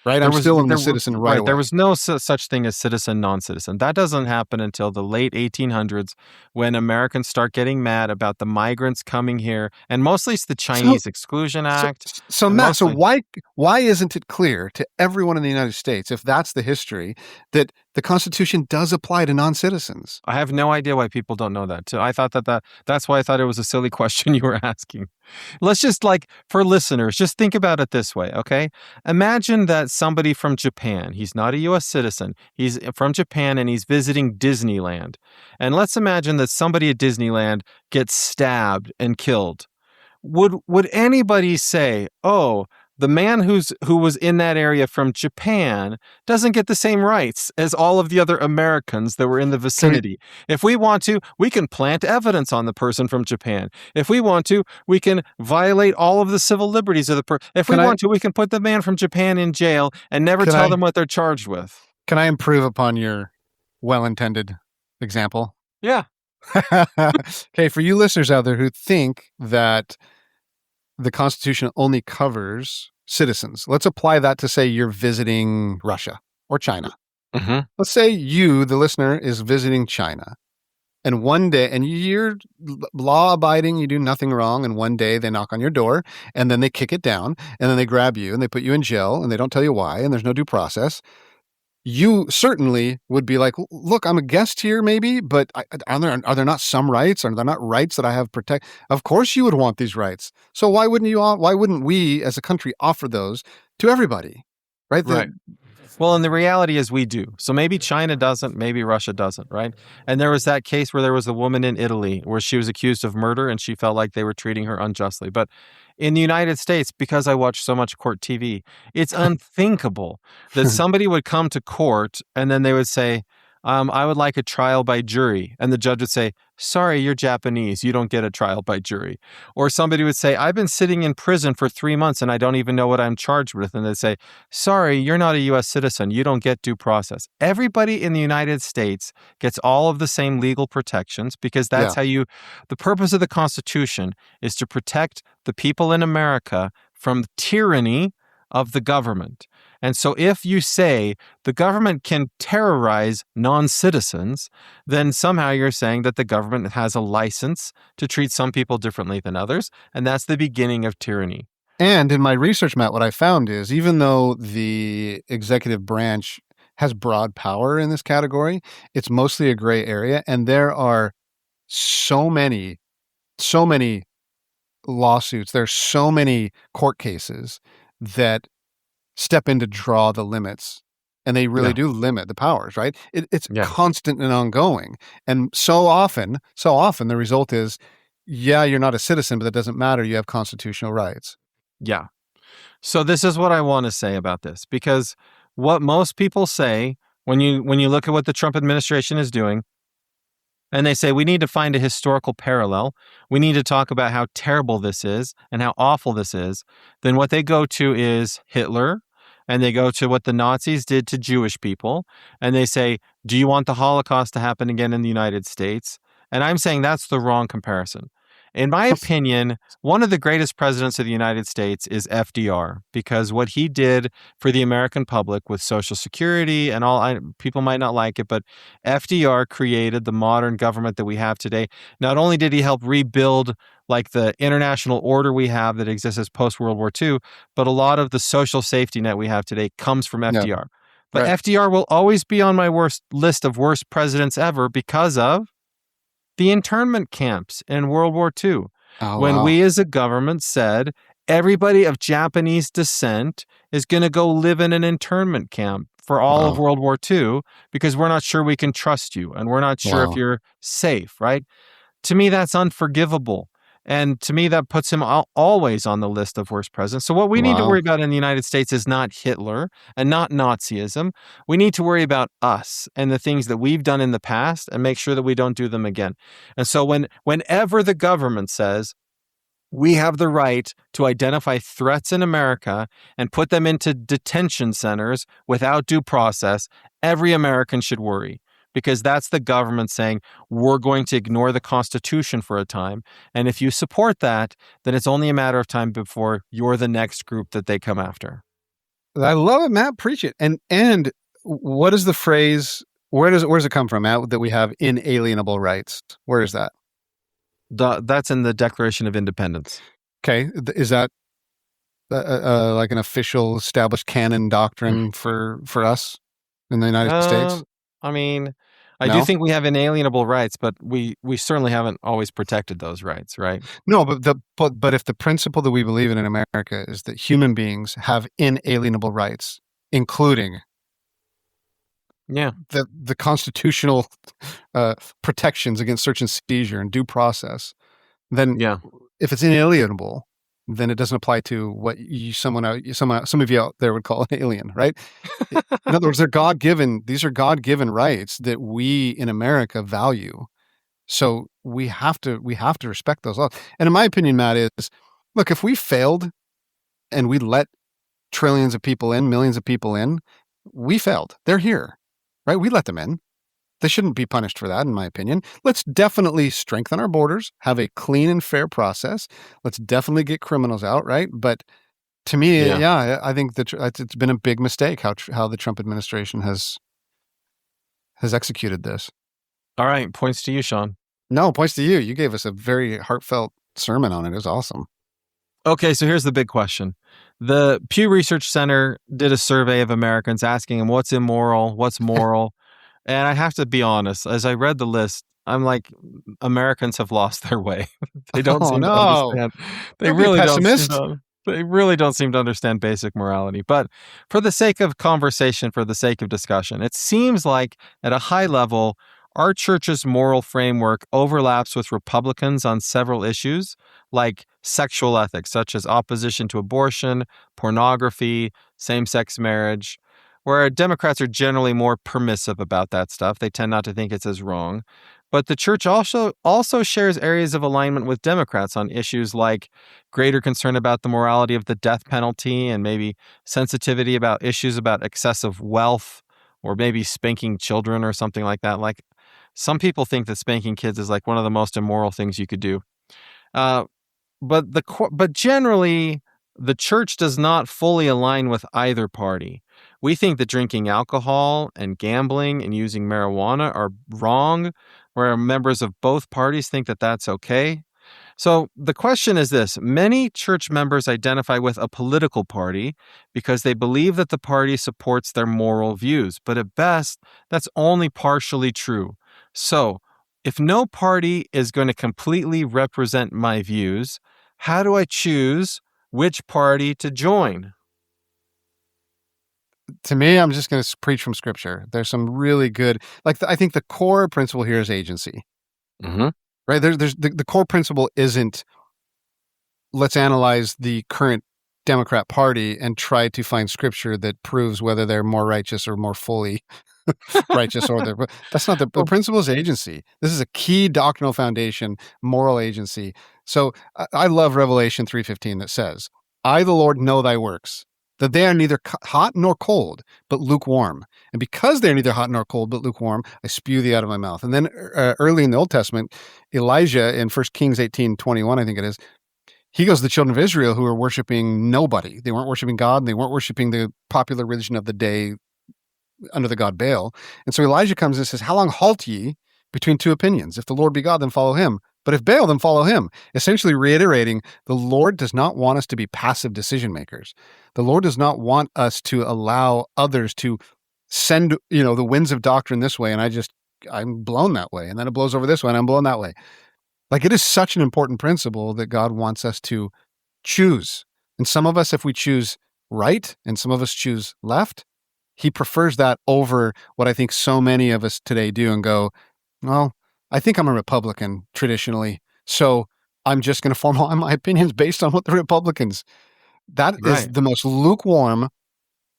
Right? I'm still a citizen right away. There was no such thing as citizen, non-citizen. That doesn't happen until the late 1800s, when Americans start getting mad about the migrants coming here, and mostly it's the Chinese Exclusion Act. So Matt, so why isn't it clear to everyone in the United States, if that's the history, that the Constitution does apply to non-citizens? I have no idea why people don't know that. So I thought that's why I thought it was a silly question you were asking. Let's just, like, for listeners, just think about it this way, okay? Imagine that somebody from Japan, he's not a U.S. citizen, he's from Japan and he's visiting Disneyland. And let's imagine that somebody at Disneyland gets stabbed and killed. Would anybody say, oh, the man who was in that area from Japan doesn't get the same rights as all of the other Americans that were in the vicinity? If we want to, we can plant evidence on the person from Japan. If we want to, we can violate all of the civil liberties of the person. If we want to, we can put the man from Japan in jail and never tell them what they're charged with. Can I improve upon your well-intended example? Yeah. Okay, for you listeners out there who think that the Constitution only covers citizens, let's apply that to say you're visiting Russia or China. Mm-hmm. Let's say you, the listener, is visiting China, and one day, and you're law-abiding, you do nothing wrong, and one day they knock on your door, and then they kick it down, and then they grab you, and they put you in jail, and they don't tell you why, and there's no due process. You certainly would be like, look, I'm a guest here, maybe, but are there not some rights? Are there not rights that I have protect? Of course you would want these rights. So why wouldn't we as a country offer those to everybody? Right? Right. Well, and the reality is we do. So maybe China doesn't, maybe Russia doesn't, right? And there was that case where there was a woman in Italy where she was accused of murder and she felt like they were treating her unjustly. But in the United States, because I watch so much court TV, it's unthinkable that somebody would come to court and then they would say, I would like a trial by jury. And the judge would say, sorry, you're Japanese. You don't get a trial by jury. Or somebody would say, I've been sitting in prison for 3 months and I don't even know what I'm charged with. And they'd say, sorry, you're not a U.S. citizen. You don't get due process. Everybody in the United States gets all of the same legal protections, because that's how the purpose of the Constitution is to protect the people in America from tyranny of the government. And so if you say the government can terrorize non-citizens, then somehow you're saying that the government has a license to treat some people differently than others, and that's the beginning of tyranny. And in my research, Matt, what I found is even though the executive branch has broad power in this category, it's mostly a gray area, and there are so many lawsuits, there's so many court cases that step in to draw the limits, and they really do limit the powers, right? It's constant and ongoing. And so often the result is, you're not a citizen, but that doesn't matter. You have constitutional rights. Yeah. So this is what I want to say about this, because what most people say when you look at what the Trump administration is doing, and they say we need to find a historical parallel, we need to talk about how terrible this is and how awful this is, then what they go to is Hitler, and they go to what the Nazis did to Jewish people, and they say, do you want the Holocaust to happen again in the United States? And I'm saying that's the wrong comparison. In my opinion, one of the greatest presidents of the United States is FDR, because what he did for the American public with Social Security and all, people might not like it, but FDR created the modern government that we have today. Not only did he help rebuild like the international order we have that exists as post-World War II, but a lot of the social safety net we have today comes from FDR. Yeah. But FDR will always be on my list of worst presidents ever because of the internment camps in World War II, when we as a government said everybody of Japanese descent is going to go live in an internment camp for all of World War II because we're not sure we can trust you and we're not sure if you're safe, right? To me, that's unforgivable. And to me, that puts him always on the list of worst presidents. So what we need to Wow. worry about in the United States is not Hitler and not Nazism. We need to worry about us and the things that we've done in the past and make sure that we don't do them again. And so whenever the government says, we have the right to identify threats in America and put them into detention centers without due process, every American should worry, because that's the government saying we're going to ignore the Constitution for a time. And if you support that, then it's only a matter of time before you're the next group that they come after. I love it, Matt. Preach it. And what is the phrase? Where does it come from, Matt? That we have inalienable rights. Where is that? That's in the Declaration of Independence. Okay, is that like an official established canon doctrine for us in the United States? I mean, I No? do think we have inalienable rights, but we certainly haven't always protected those rights, right? No, but if the principle that we believe in America is that human beings have inalienable rights, including Yeah. the constitutional protections against search and seizure and due process, then Yeah. if it's inalienable, then it doesn't apply to what some of you out there would call an alien, right? In other words, these are God-given rights that we in America value. So we have to respect those laws. And in my opinion, Matt, is look, if we failed and we let trillions of people in, millions of people in, we failed. They're here, right? We let them in. They shouldn't be punished for that, in my opinion. Let's definitely strengthen our borders, have a clean and fair process. Let's definitely get criminals out, right? But to me, yeah I think that it's been a big mistake how the Trump administration has executed this. All right. Points to you, Shawn. No, points to you. You gave us a very heartfelt sermon on it. It was awesome. Okay, so here's the big question. The Pew Research Center did a survey of Americans asking them what's immoral, what's moral. And I have to be honest, as I read the list, I'm like, Americans have lost their way. They don't seem to understand. Don't be a pessimist. They really don't seem to understand basic morality. But for the sake of conversation, for the sake of discussion, it seems like at a high level, our church's moral framework overlaps with Republicans on several issues, like sexual ethics, such as opposition to abortion, pornography, same-sex marriage, where Democrats are generally more permissive about that stuff. They tend not to think it's as wrong. But the church also shares areas of alignment with Democrats on issues like greater concern about the morality of the death penalty and maybe sensitivity about issues about excessive wealth or maybe spanking children or something like that. Like some people think that spanking kids is like one of the most immoral things you could do. But generally, the church does not fully align with either party. We think that drinking alcohol and gambling and using marijuana are wrong, where members of both parties think that that's okay. So the question is this: many church members identify with a political party because they believe that the party supports their moral views, but at best, that's only partially true. So if no party is going to completely represent my views, how do I choose which party to join? To me, I'm just going to preach from Scripture. There's some really good, I think the core principle here is agency. Mm-hmm. Right? There's the core principle isn't let's analyze the current Democrat Party and try to find Scripture that proves whether they're more righteous or more fully righteous, that's not the principle is agency. This is a key doctrinal foundation, moral agency. So I love Revelation 3:15 that says, "I, the Lord, know thy works, that they are neither hot nor cold, but lukewarm. And because they're neither hot nor cold, but lukewarm, I spew thee out of my mouth." And then early in the Old Testament, Elijah in 1 Kings 18:21, I think it is, he goes to the children of Israel who are worshiping nobody. They weren't worshiping God, and they weren't worshiping the popular religion of the day under the god Baal. And so Elijah comes and says, "How long halt ye between two opinions? If the Lord be God, then follow him. But if Baal, then follow him." Essentially reiterating, the Lord does not want us to be passive decision makers. The Lord does not want us to allow others to send, the winds of doctrine this way, and I'm blown that way. And then it blows over this way, and I'm blown that way. Like, it is such an important principle that God wants us to choose. And some of us, if we choose right, and some of us choose left, he prefers that over what I think so many of us today do and go, well, I think I'm a Republican traditionally, so I'm just going to form all my opinions based on what the Republicans. That is Right. the most lukewarm,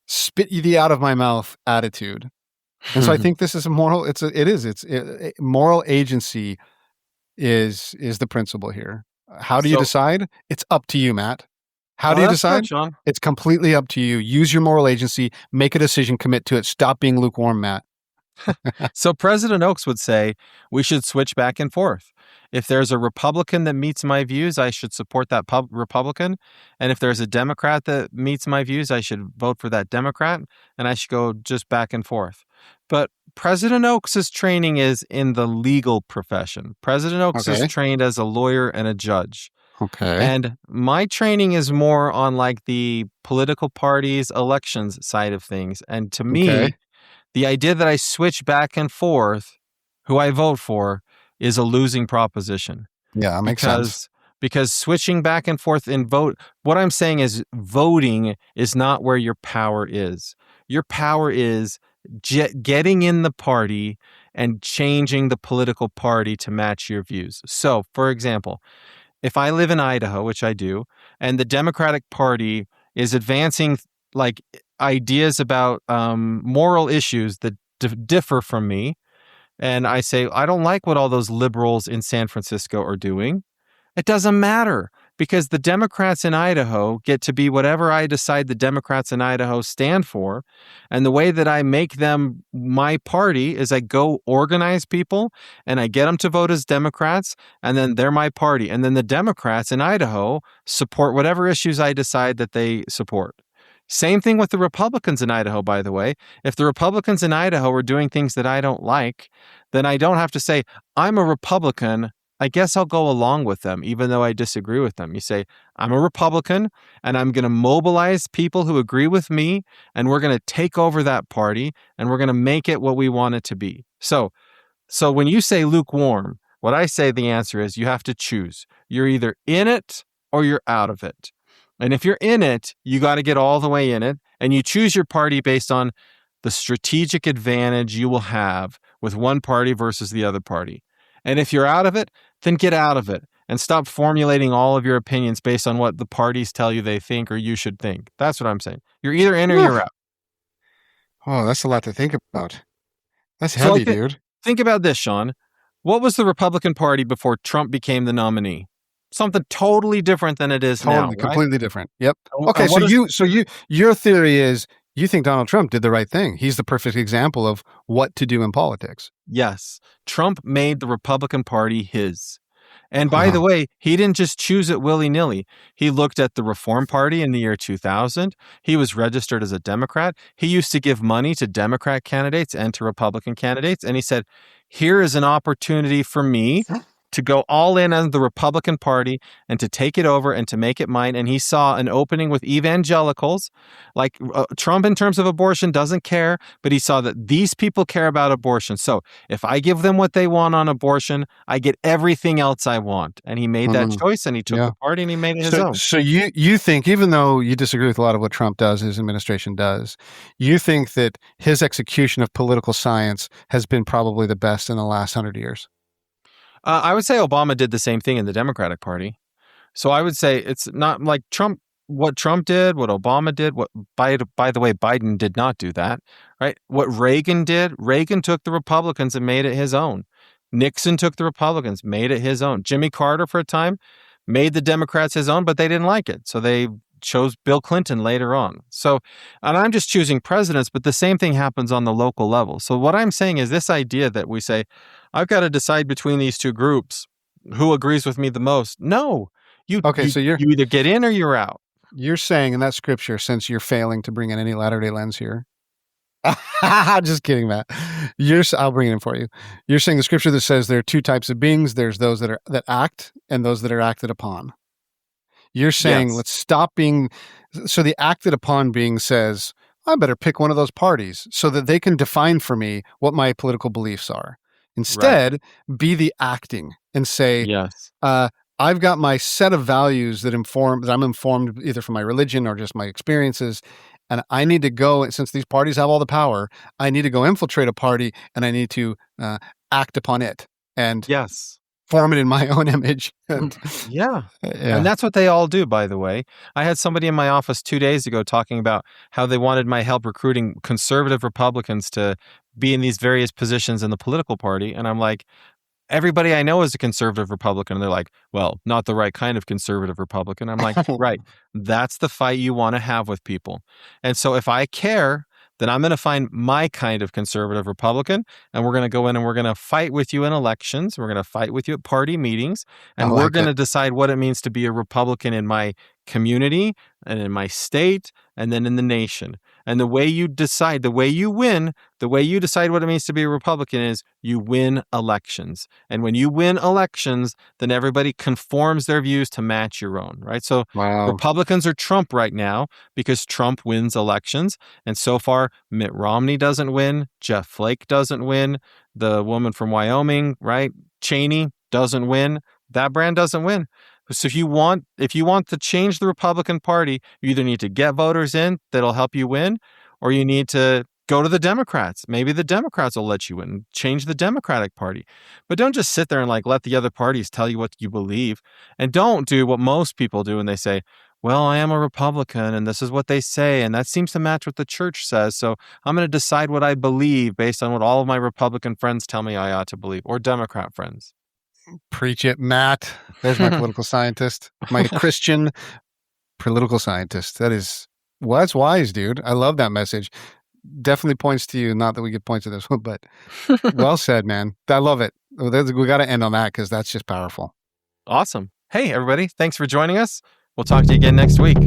spit you out of my mouth attitude. And so I think this is a moral. Moral agency is the principle here. How do you So, decide? It's up to you, Matt. How oh, do you that's good, decide? Shawn. It's completely up to you. Use your moral agency, make a decision, commit to it. Stop being lukewarm, Matt. So President Oaks would say we should switch back and forth. If there's a Republican that meets my views, I should support that Republican. And if there's a Democrat that meets my views, I should vote for that Democrat. And I should go just back and forth. But President Oaks's training is in the legal profession. President Oaks is Okay. trained as a lawyer and a judge. Okay. And my training is more on like the political parties, elections side of things. And to Okay. me, the idea that I switch back and forth who I vote for is a losing proposition. Yeah, that makes sense. Because switching back and forth in vote, what I'm saying is voting is not where your power is. Your power is getting in the party and changing the political party to match your views. So, for example, if I live in Idaho, which I do, and the Democratic Party is advancing like ideas about moral issues that differ from me, and I say, I don't like what all those liberals in San Francisco are doing, it doesn't matter because the Democrats in Idaho get to be whatever I decide the Democrats in Idaho stand for. And the way that I make them my party is I go organize people and I get them to vote as Democrats, and then they're my party. And then the Democrats in Idaho support whatever issues I decide that they support. Same thing with the Republicans in Idaho, by the way. If the Republicans in Idaho are doing things that I don't like, then I don't have to say, I'm a Republican, I guess I'll go along with them, even though I disagree with them. You say, I'm a Republican, and I'm going to mobilize people who agree with me, and we're going to take over that party, and we're going to make it what we want it to be. So when you say lukewarm, what I say the answer is you have to choose. You're either in it or you're out of it. And if you're in it, you got to get all the way in it, and you choose your party based on the strategic advantage you will have with one party versus the other party. And if you're out of it, then get out of it and stop formulating all of your opinions based on what the parties tell you they think or you should think. That's what I'm saying. You're either in or you're out. Oh, that's a lot to think about. That's So heavy, dude. think about this, Shawn. What was the Republican Party before Trump became the nominee? Something totally different than it is now, Totally, right? completely different. Yep. And Okay, what your theory is you think Donald Trump did the right thing. He's the perfect example of what to do in politics. Yes. Trump made the Republican Party his. And by the way, he didn't just choose it willy-nilly. He looked at the Reform Party in the year 2000. He was registered as a Democrat. He used to give money to Democrat candidates and to Republican candidates. And he said, here is an opportunity for me to go all in on the Republican Party and to take it over and to make it mine. And he saw an opening with evangelicals. Like Trump in terms of abortion doesn't care, but he saw that these people care about abortion. So if I give them what they want on abortion, I get everything else I want. And he made that choice, and he took the party and he made it his own. So you think, even though you disagree with a lot of what Trump does, his administration does, you think that his execution of political science has been probably the best in the last 100 years? I would say Obama did the same thing in the Democratic Party. So I would say it's not like Trump, what Trump did, what Obama did, what, by the way, Biden did not do that, right? What Reagan did, Reagan took the Republicans and made it his own. Nixon took the Republicans, made it his own. Jimmy Carter for a time made the Democrats his own, but they didn't like it. So they chose Bill Clinton later on. So, and I'm just choosing presidents, but the same thing happens on the local level. So what I'm saying is this idea that we say, I've got to decide between these two groups, who agrees with me the most? No, you either get in or you're out. You're saying in that scripture, since you're failing to bring in any Latter-day lens here, just kidding, Matt. I'll bring it in for you. You're saying the scripture that says there are two types of beings. There's those that act and those that are acted upon. You're saying let's stop being. So the acted upon being says, I better pick one of those parties so that they can define for me what my political beliefs are. Instead, be the acting and say, I've got my set of values that I'm informed either from my religion or just my experiences. And I need to go, since these parties have all the power, I need to go infiltrate a party and I need to act upon it. And form it in my own image. And, Yeah. yeah. And that's what they all do, by the way. I had somebody in my office 2 days ago talking about how they wanted my help recruiting conservative Republicans to be in these various positions in the political party. And I'm like, everybody I know is a conservative Republican. And they're like, well, not the right kind of conservative Republican. I'm like, right. That's the fight you want to have with people. And so if I care, then I'm going to find my kind of conservative Republican, and we're going to go in and we're going to fight with you in elections. We're going to fight with you at party meetings, and we're going to decide what it means to be a Republican in my community and in my state and then in the nation. And the way you decide, the way you win, the way you decide what it means to be a Republican is you win elections. And when you win elections, then everybody conforms their views to match your own, right? So Republicans are Trump right now because Trump wins elections. And so far, Mitt Romney doesn't win. Jeff Flake doesn't win. The woman from Wyoming, right? Cheney doesn't win. That brand doesn't win. So if you want to change the Republican Party, you either need to get voters in that'll help you win, or you need to go to the Democrats. Maybe the Democrats will let you win. Change the Democratic Party. But don't just sit there and let the other parties tell you what you believe. And don't do what most people do and they say, well, I am a Republican and this is what they say, and that seems to match what the church says. So I'm going to decide what I believe based on what all of my Republican friends tell me I ought to believe, or Democrat friends. Preach it, Matt. There's my political scientist, my Christian political scientist. That's wise, dude. I love that message. Definitely points to you. Not that we get points to this one, but well said, man. I love it. We got to end on that because that's just powerful. Awesome. Hey, everybody. Thanks for joining us. We'll talk to you again next week.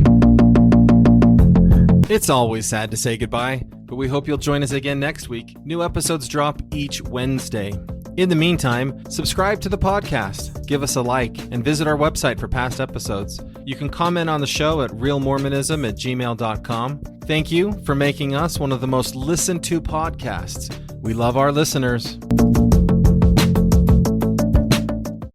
It's always sad to say goodbye, but we hope you'll join us again next week. New episodes drop each Wednesday. In the meantime, subscribe to the podcast, give us a like, and visit our website for past episodes. You can comment on the show at realmormonism@gmail.com. Thank you for making us one of the most listened to podcasts. We love our listeners.